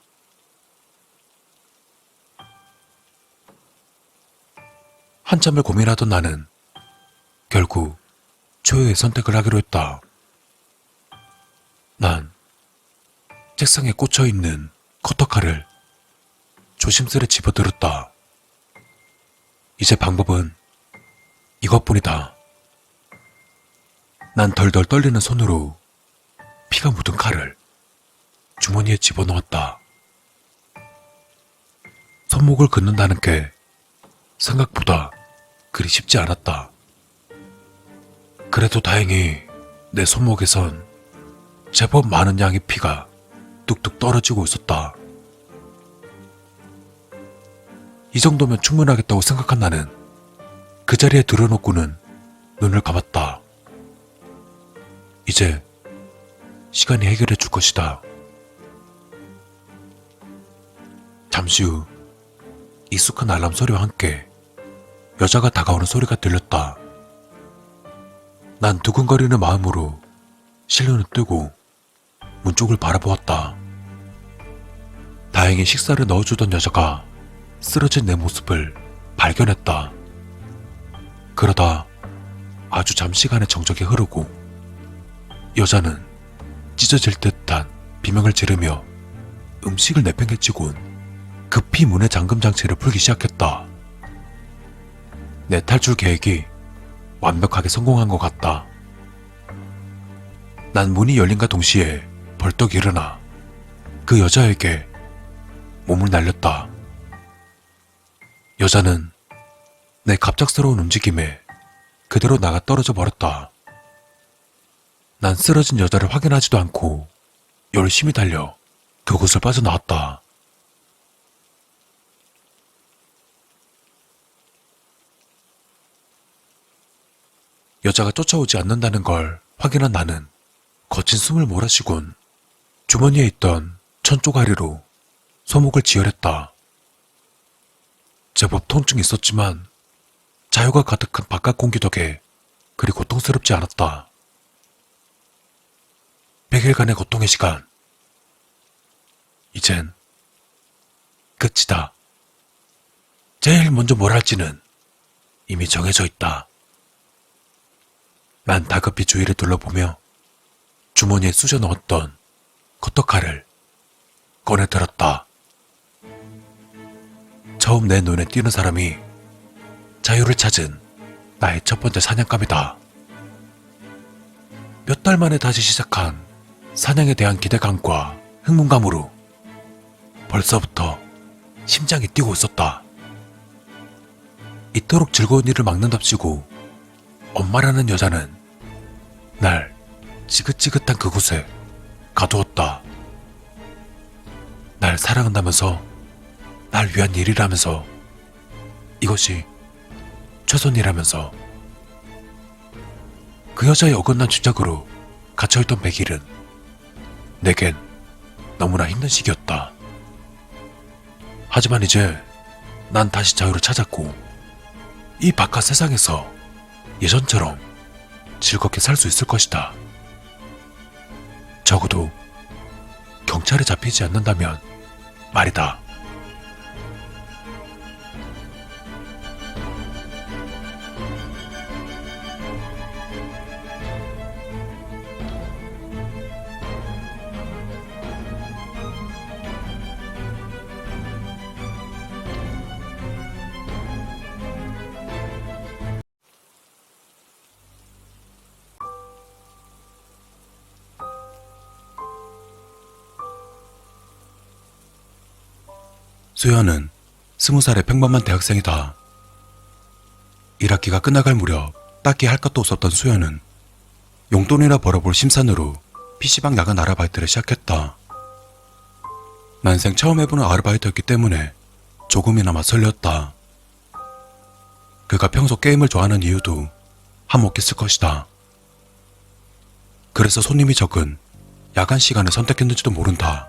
Speaker 1: 한참을 고민하던 나는 결국 최후의 선택을 하기로 했다. 난 책상에 꽂혀있는 커터칼을 조심스레 집어들었다. 이제 방법은 이것뿐이다. 난 덜덜 떨리는 손으로 피가 묻은 칼을 주머니에 집어넣었다. 손목을 긋는다는 게 생각보다 그리 쉽지 않았다. 그래도 다행히 내 손목에선 제법 많은 양의 피가 뚝뚝 떨어지고 있었다. 이 정도면 충분하겠다고 생각한 나는 그 자리에 들어놓고는 눈을 감았다. 이제 시간이 해결해 줄 것이다. 잠시 후 익숙한 알람 소리와 함께 여자가 다가오는 소리가 들렸다. 난 두근거리는 마음으로 실눈을 뜨고 문 쪽을 바라보았다. 다행히 식사를 넣어주던 여자가 쓰러진 내 모습을 발견했다. 그러다 아주 잠시간의 정적이 흐르고 여자는 찢어질 듯한 비명을 지르며 음식을 내팽개치곤 급히 문의 잠금 장치를 풀기 시작했다. 내 탈출 계획이 완벽하게 성공한 것 같다. 난 문이 열린과 동시에 벌떡 일어나 그 여자에게 몸을 날렸다. 여자는 내 갑작스러운 움직임에 그대로 나가 떨어져 버렸다. 난 쓰러진 여자를 확인하지도 않고 열심히 달려 그곳을 빠져나왔다. 여자가 쫓아오지 않는다는 걸 확인한 나는 거친 숨을 몰아쉬곤 주머니에 있던 천조가리로 손목을 지혈했다. 제법 통증이 있었지만 자유가 가득한 바깥 공기 덕에 그리 고통스럽지 않았다. 100일간의 고통의 시간. 이젠 끝이다. 제일 먼저 뭘 할지는 이미 정해져 있다. 난 다급히 주위를 둘러보며 주머니에 쑤셔 넣었던 커터칼을 꺼내 들었다. 처음 내 눈에 띄는 사람이 자유를 찾은 나의 첫 번째 사냥감이다. 몇 달 만에 다시 시작한 사냥에 대한 기대감과 흥분감으로 벌써부터 심장이 뛰고 있었다. 이토록 즐거운 일을 막는답시고 엄마라는 여자는 날 지긋지긋한 그곳에 가두었다. 날 사랑한다면서, 날 위한 일이라면서, 이것이 최선이라면서. 그 여자의 어긋난 주작으로 갇혀있던 100일은 내겐 너무나 힘든 시기였다. 하지만 이제 난 다시 자유를 찾았고 이 바깥 세상에서 예전처럼 즐겁게 살 수 있을 것이다. 적어도 경찰에 잡히지 않는다면 말이다. 수연은 20살의 평범한 대학생이다. 1학기가 끝나갈 무렵 딱히 할 것도 없었던 수연은 용돈이나 벌어볼 심산으로 PC방 야간 아르바이트를 시작했다. 난생 처음 해보는 아르바이트였기 때문에 조금이나마 설레었다. 그가 평소 게임을 좋아하는 이유도 한몫했을 것이다. 그래서 손님이 적은 야간 시간을 선택했는지도 모른다.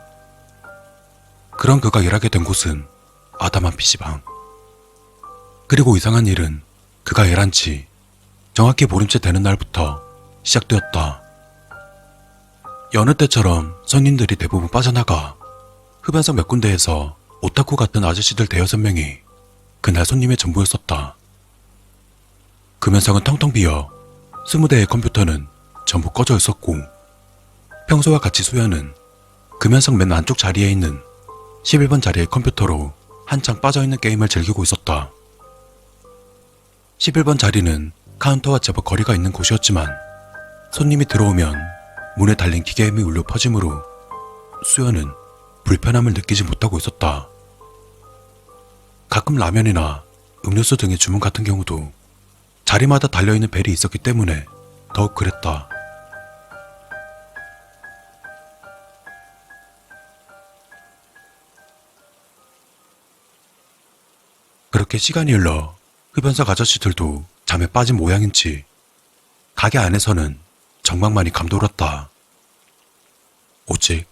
Speaker 1: 그런 그가 일하게 된 곳은 아담한 PC방. 그리고 이상한 일은 그가 일한 지 정확히 보름째 되는 날부터 시작되었다. 여느 때처럼 손님들이 대부분 빠져나가 흡연석 몇 군데에서 오타쿠 같은 아저씨들 대여섯 명이 그날 손님의 전부였었다. 금연석은 텅텅 비어 20대의 컴퓨터는 전부 꺼져 있었고 평소와 같이 수연은 금연석 맨 안쪽 자리에 있는 11번 자리의 컴퓨터로 한창 빠져있는 게임을 즐기고 있었다. 11번 자리는 카운터와 제법 거리가 있는 곳이었지만 손님이 들어오면 문에 달린 기계음이 울려 퍼지므로 수연은 불편함을 느끼지 못하고 있었다. 가끔 라면이나 음료수 등의 주문 같은 경우도 자리마다 달려있는 벨이 있었기 때문에 더욱 그랬다. 그렇게 시간이 흘러 흡연석 아저씨들도 잠에 빠진 모양인지 가게 안에서는 정막만이 감돌았다. 오직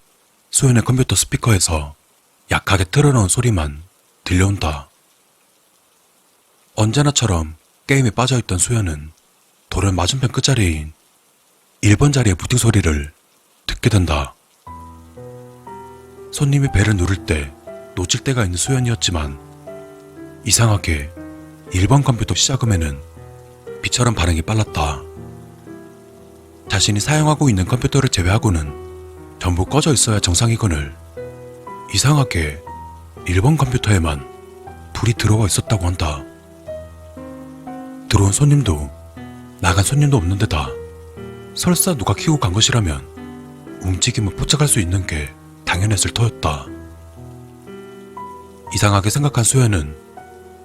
Speaker 1: 수연의 컴퓨터 스피커에서 약하게 틀어놓은 소리만 들려온다. 언제나처럼 게임에 빠져있던 수연은 돌을 맞은편 끝자리인 1번 자리의 부팅 소리를 듣게 된다. 손님이 벨을 누를 때 놓칠 때가 있는 수연이었지만 이상하게 1번 컴퓨터 시작음에는 비처럼 반응이 빨랐다. 자신이 사용하고 있는 컴퓨터를 제외하고는 전부 꺼져 있어야 정상이거늘 이상하게 1번 컴퓨터에만 불이 들어와 있었다고 한다. 들어온 손님도 나간 손님도 없는 데다 설사 누가 키고 간 것이라면 움직임을 포착할 수 있는 게 당연했을 터였다. 이상하게 생각한 수연은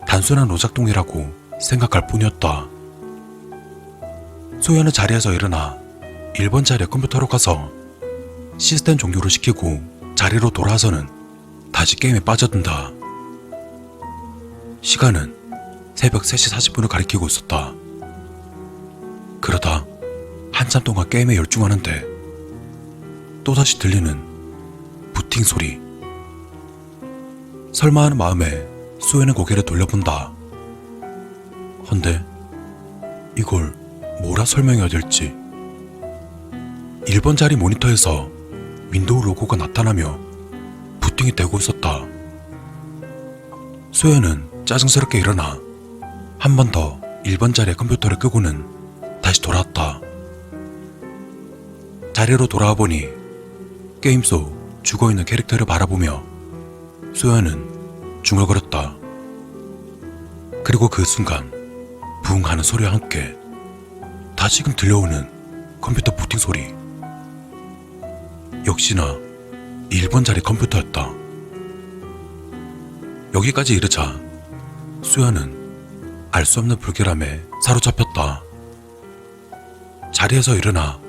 Speaker 1: 단순한 오작동이라고 생각할 뿐이었다. 수연은 자리에서 일어나 1번 자리의 컴퓨터로 가서 시스템 종료를 시키고 자리로 돌아와서는 다시 게임에 빠져든다. 시간은 새벽 3시 40분을 가리키고 있었다. 그러다 한참 동안 게임에 열중하는데 또다시 들리는 부팅 소리. 설마 하는 마음에 수연은 고개를 돌려본다. 헌데 이걸 뭐라 설명해야 될지. 1번 자리 모니터에서 윈도우 로고가 나타나며 부팅이 되고 있었다. 수연은 짜증스럽게 일어나 한 번 더 1번 자리의 컴퓨터를 끄고는 다시 돌아왔다. 자리로 돌아와 보니 게임 속 죽어있는 캐릭터를 바라보며 수연은 중얼거렸다. 그리고 그 순간 붕 하는 소리와 함께 다시금 들려오는 컴퓨터 부팅 소리. 역시나 1번 자리 컴퓨터였다. 여기까지 이르자 수연은 알 수 없는 불길함에 사로잡혔다. 자리에서 일어나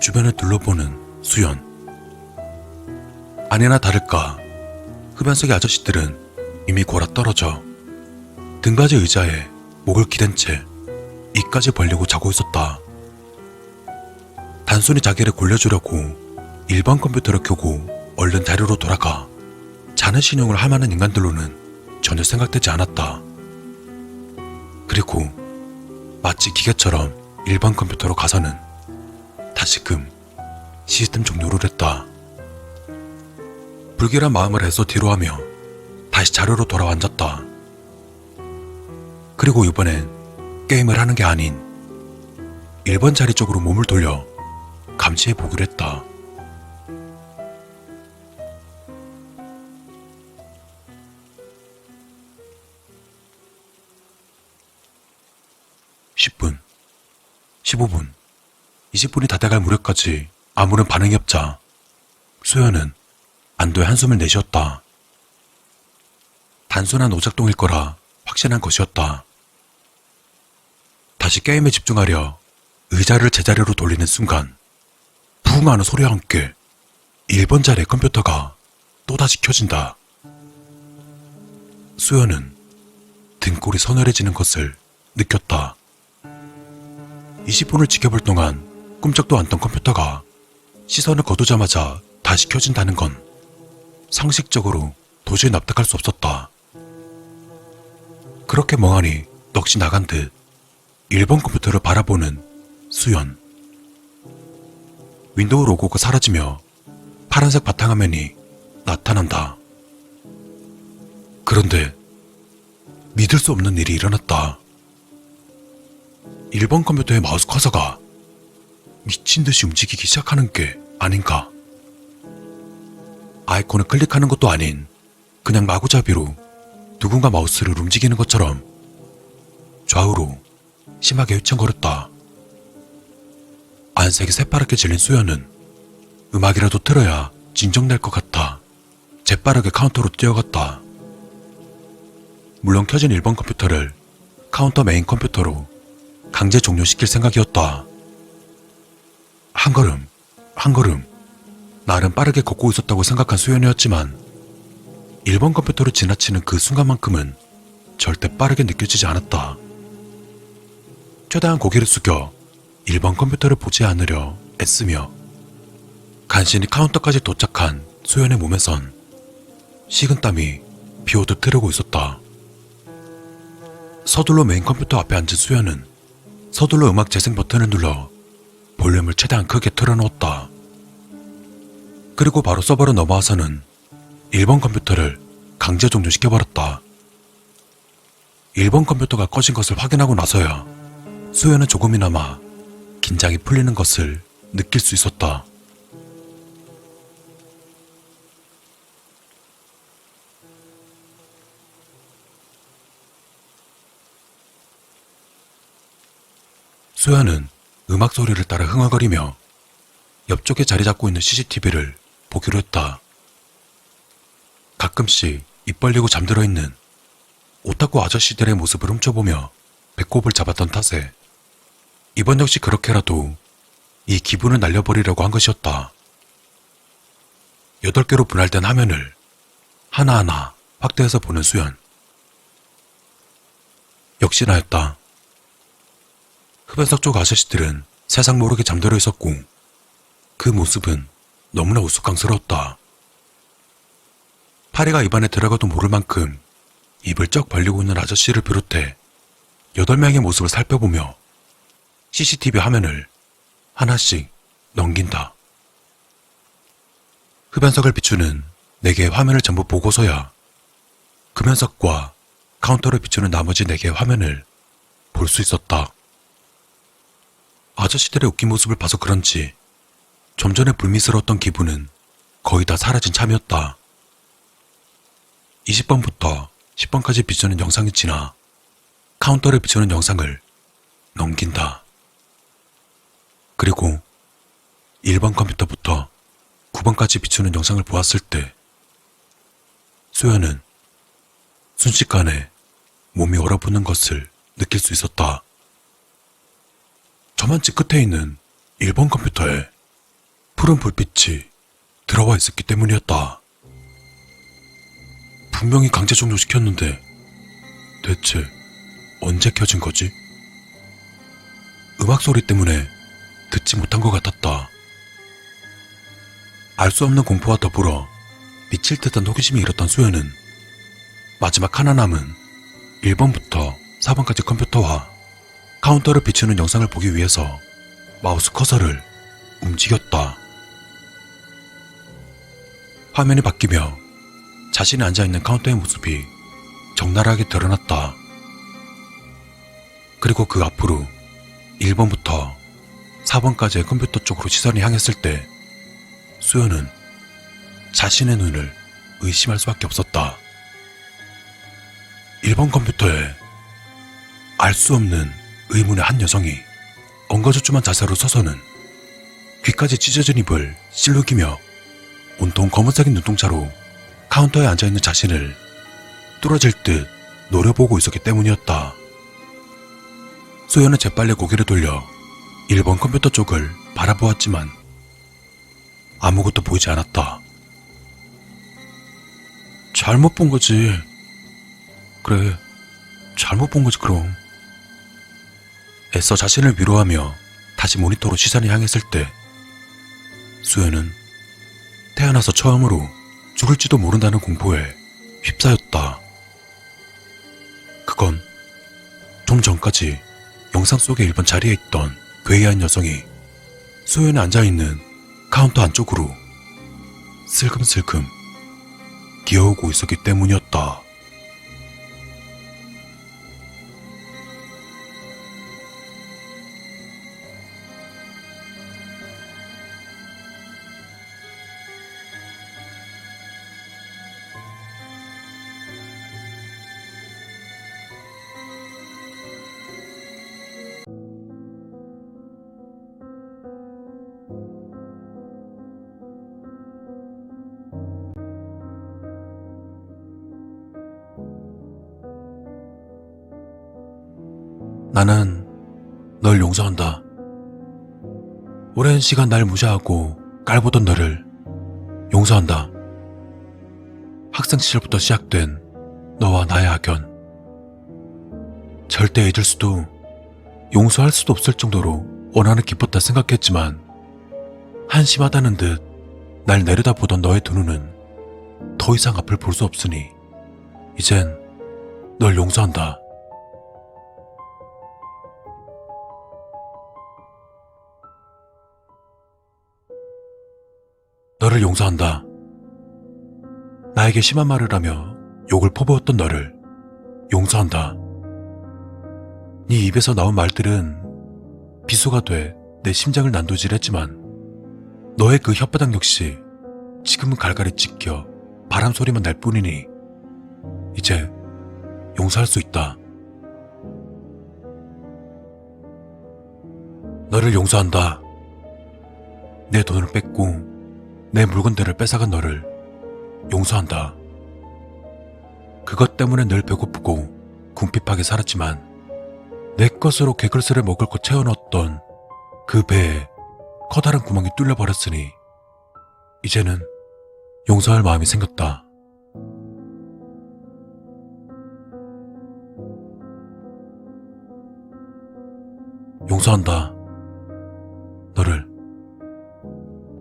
Speaker 1: 주변을 둘러보는 수연. 아니나 다를까 흡연석의 아저씨들은 이미 골아 떨어져 등받이 의자에 목을 기댄 채 이까지 벌리고 자고 있었다. 단순히 자기를 굴려주려고 1번 컴퓨터를 켜고 얼른 자리로 돌아가 자는 신용을 할 만한 인간들로는 전혀 생각되지 않았다. 그리고 마치 기계처럼 1번 컴퓨터로 가서는 다시금 시스템 종료를 했다. 불길한 마음을 해서 뒤로 하며 다시 자리로 돌아와 앉았다. 그리고 이번엔 게임을 하는 게 아닌 1번 자리 쪽으로 몸을 돌려 감시해 보기로 했다. (10분) (15분) (20분이) 다 돼갈 무렵까지 아무런 반응이 없자 수연은 안도의 한숨을 내쉬었다. 단순한 오작동일 거라 확신한 것이었다. 다시 게임에 집중하려 의자를 제자리로 돌리는 순간 붕 하는 소리와 함께 1번 자리의 컴퓨터가 또다시 켜진다. 수연은 등골이 서늘해지는 것을 느꼈다. 20분을 지켜볼 동안 꿈쩍도 않던 컴퓨터가 시선을 거두자마자 다시 켜진다는 건 상식적으로 도저히 납득할 수 없었다. 그렇게 멍하니 넋이 나간 듯 1번 컴퓨터를 바라보는 수연. 윈도우 로고가 사라지며 파란색 바탕화면이 나타난다. 그런데 믿을 수 없는 일이 일어났다. 1번 컴퓨터의 마우스 커서가 미친 듯이 움직이기 시작하는 게 아닌가. 아이콘을 클릭하는 것도 아닌 그냥 마구잡이로 누군가 마우스를 움직이는 것처럼 좌우로 심하게 휘청거렸다. 안색이 새파랗게 질린 수연은 음악이라도 틀어야 진정될 것 같아 재빠르게 카운터로 뛰어갔다. 물론 켜진 1번 컴퓨터를 카운터 메인 컴퓨터로 강제 종료시킬 생각이었다. 한 걸음 한 걸음 나름 빠르게 걷고 있었다고 생각한 수연이었지만 1번 컴퓨터를 지나치는 그 순간만큼은 절대 빠르게 느껴지지 않았다. 최대한 고개를 숙여 1번 컴퓨터를 보지 않으려 애쓰며 간신히 카운터까지 도착한 수연의 몸에선 식은땀이 비오듯 흐르고 있었다. 서둘러 메인 컴퓨터 앞에 앉은 수연은 서둘러 음악 재생 버튼을 눌러 볼륨을 최대한 크게 틀어놓았다. 그리고 바로 서버로 넘어와서는 1번 컴퓨터를 강제 종료시켜버렸다. 1번 컴퓨터가 꺼진 것을 확인하고 나서야 수연은 조금이나마 긴장이 풀리는 것을 느낄 수 있었다. 수연은 음악 소리를 따라 흥얼거리며 옆쪽에 자리 잡고 있는 CCTV를 보기로 했다. 가끔씩 입 벌리고 잠들어 있는 오타쿠 아저씨들의 모습을 훔쳐보며 배꼽을 잡았던 탓에 이번 역시 그렇게라도 이 기분을 날려버리려고 한 것이었다. 8개로 분할된 화면을 하나하나 확대해서 보는 수연. 역시나였다. 흡연석 쪽 아저씨들은 세상 모르게 잠들어 있었고 그 모습은 너무나 우스꽝스러웠다. 파리가 입안에 들어가도 모를 만큼 입을 쩍 벌리고 있는 아저씨를 비롯해 8명의 모습을 살펴보며 CCTV 화면을 하나씩 넘긴다. 흡연석을 비추는 4개의 화면을 전부 보고서야 금연석과 카운터를 비추는 나머지 4개의 화면을 볼 수 있었다. 아저씨들의 웃긴 모습을 봐서 그런지 좀 전에 불미스러웠던 기분은 거의 다 사라진 참이었다. 20번부터 10번까지 비추는 영상이 지나 카운터를 비추는 영상을 넘긴다. 그리고 1번 컴퓨터부터 9번까지 비추는 영상을 보았을 때 수연은 순식간에 몸이 얼어붙는 것을 느낄 수 있었다. 저만치 끝에 있는 1번 컴퓨터에 푸른 불빛이 들어와 있었기 때문이었다. 분명히 강제 종료시켰는데 대체 언제 켜진 거지? 음악 소리 때문에 듣지 못한 것 같았다. 알 수 없는 공포와 더불어 미칠 듯한 호기심이 일었던 수연은 마지막 하나 남은 1번부터 4번까지 컴퓨터와 카운터를 비추는 영상을 보기 위해서 마우스 커서를 움직였다. 화면이 바뀌며 자신이 앉아있는 카운터의 모습이 적나라하게 드러났다. 그리고 그 앞으로 1번부터 4번까지의 컴퓨터 쪽으로 시선이 향했을 때 수연은 자신의 눈을 의심할 수밖에 없었다. 1번 컴퓨터에 알 수 없는 의문의 한 여성이 엉거주춤한 자세로 서서는 귀까지 찢어진 입을 실룩이며 온통 검은색인 눈동자로 카운터에 앉아있는 자신을 뚫어질 듯 노려보고 있었기 때문이었다. 수연은 재빨리 고개를 돌려 일본 컴퓨터 쪽을 바라보았지만 아무것도 보이지 않았다. 잘못 본 거지. 그래, 잘못 본 거지 그럼. 애써 자신을 위로하며 다시 모니터로 시선이 향했을 때 수연은 태어나서 처음으로 죽을지도 모른다는 공포에 휩싸였다. 그건 좀 전까지 영상 속의 1번 자리에 있던 괴이한 여성이 수연에 앉아있는 카운터 안쪽으로 슬금슬금 기어오고 있었기 때문이었다. 나는 널 용서한다. 오랜 시간 날 무시하고 깔보던 너를 용서한다. 학생 시절부터 시작된 너와 나의 악연. 절대 잊을 수도 용서할 수도 없을 정도로 원한은 깊었다 생각했지만 한심하다는 듯 날 내려다보던 너의 두 눈은 더 이상 앞을 볼 수 없으니 이젠 널 용서한다. 너를 용서한다. 나에게 심한 말을 하며 욕을 퍼부었던 너를 용서한다. 네 입에서 나온 말들은 비수가 돼 내 심장을 난도질했지만 너의 그 혓바닥 역시 지금은 갈갈이 찢겨 바람 소리만 날 뿐이니 이제 용서할 수 있다. 너를 용서한다. 내 돈을 뺏고 내 물건들을 뺏어간 너를 용서한다. 그것 때문에 늘 배고프고 궁핍하게 살았지만 내 것으로 개글스를 먹을 것 채워넣었던 그 배에 커다란 구멍이 뚫려버렸으니 이제는 용서할 마음이 생겼다. 용서한다. 너를.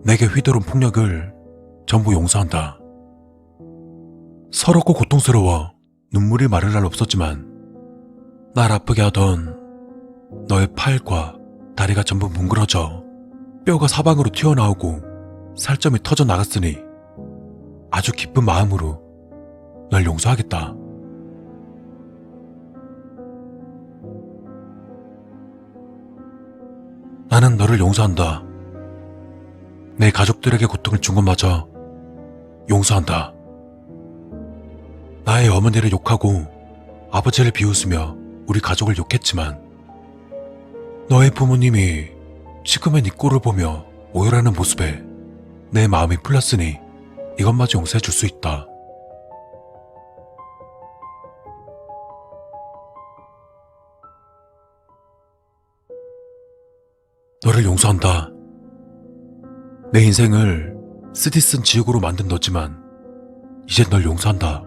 Speaker 1: 내게 휘두른 폭력을 전부 용서한다. 서럽고 고통스러워 눈물이 마를 날 없었지만 날 아프게 하던 너의 팔과 다리가 전부 뭉그러져 뼈가 사방으로 튀어나오고 살점이 터져 나갔으니 아주 기쁜 마음으로 널 용서하겠다. 나는 너를 용서한다. 내 가족들에게 고통을 준 것마저 용서한다. 나의 어머니를 욕하고 아버지를 비웃으며 우리 가족을 욕했지만 너의 부모님이 지금의 네 꼴을 보며 오열하는 모습에 내 마음이 풀렸으니 이것마저 용서해 줄 수 있다. 너를 용서한다. 내 인생을 쓰디 쓴 지옥으로 만든 너지만 이젠 널 용서한다.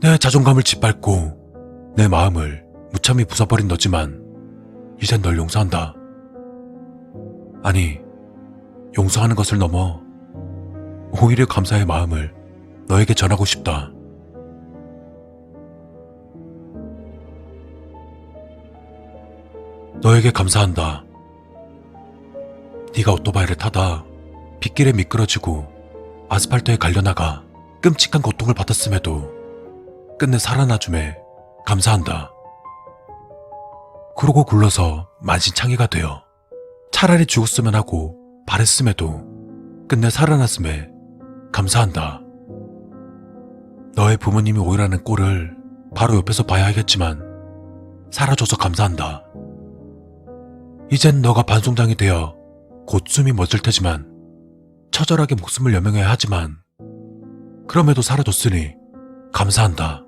Speaker 1: 내 자존감을 짓밟고 내 마음을 무참히 부숴버린 너지만 이젠 널 용서한다. 아니, 용서하는 것을 넘어 오히려 감사의 마음을 너에게 전하고 싶다. 너에게 감사한다. 네가 오토바이를 타다 빗길에 미끄러지고 아스팔트에 갈려나가 끔찍한 고통을 받았음에도 끝내 살아나줌에 감사한다. 그러고 굴러서 만신창이가 되어 차라리 죽었으면 하고 바랬음에도 끝내 살아났음에 감사한다. 너의 부모님이 오열하는 꼴을 바로 옆에서 봐야 하겠지만 살아줘서 감사한다. 이젠 너가 반송장이 되어 곧 숨이 멎을 테지만 처절하게 목숨을 연명해야 하지만 그럼에도 살아줬으니 감사한다.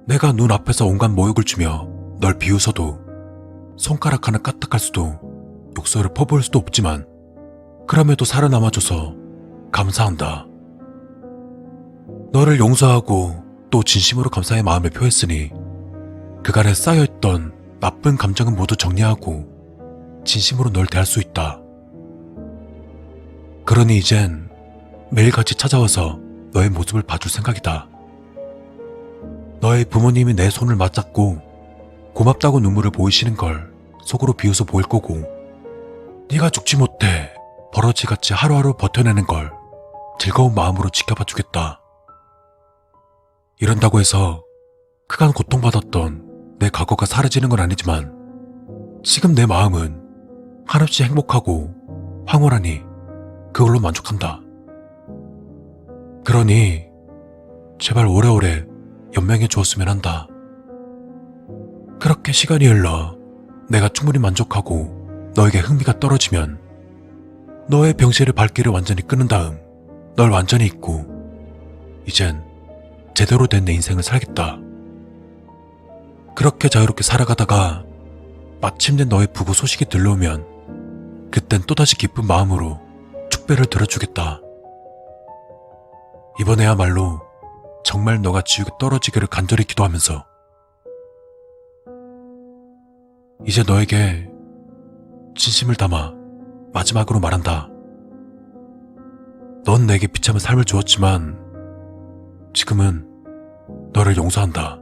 Speaker 1: 내가 눈앞에서 온갖 모욕을 주며 널 비웃어도 손가락 하나 까딱할 수도 욕설을 퍼부을 수도 없지만 그럼에도 살아남아줘서 감사한다. 너를 용서하고 또 진심으로 감사의 마음을 표했으니 그간에 쌓여있던 나쁜 감정은 모두 정리하고 진심으로 널 대할 수 있다. 그러니 이젠 매일같이 찾아와서 너의 모습을 봐줄 생각이다. 너의 부모님이 내 손을 맞잡고 고맙다고 눈물을 보이시는 걸 속으로 비웃어 보일 거고, 네가 죽지 못해 버러지같이 하루하루 버텨내는 걸 즐거운 마음으로 지켜봐 주겠다. 이런다고 해서 그간 고통받았던 내 과거가 사라지는 건 아니지만 지금 내 마음은 한없이 행복하고 황홀하니 그걸로 만족한다. 그러니 제발 오래오래 연명해 주었으면 한다. 그렇게 시간이 흘러 내가 충분히 만족하고 너에게 흥미가 떨어지면 너의 병실의 발길을 완전히 끊은 다음 널 완전히 잊고 이젠 제대로 된 내 인생을 살겠다. 그렇게 자유롭게 살아가다가 마침내 너의 부고 소식이 들려오면 그땐 또다시 기쁜 마음으로 축배를 들어주겠다. 이번에야말로 정말 너가 지옥에 떨어지기를 간절히 기도하면서 이제 너에게 진심을 담아 마지막으로 말한다. 넌 내게 비참한 삶을 주었지만 지금은 너를 용서한다.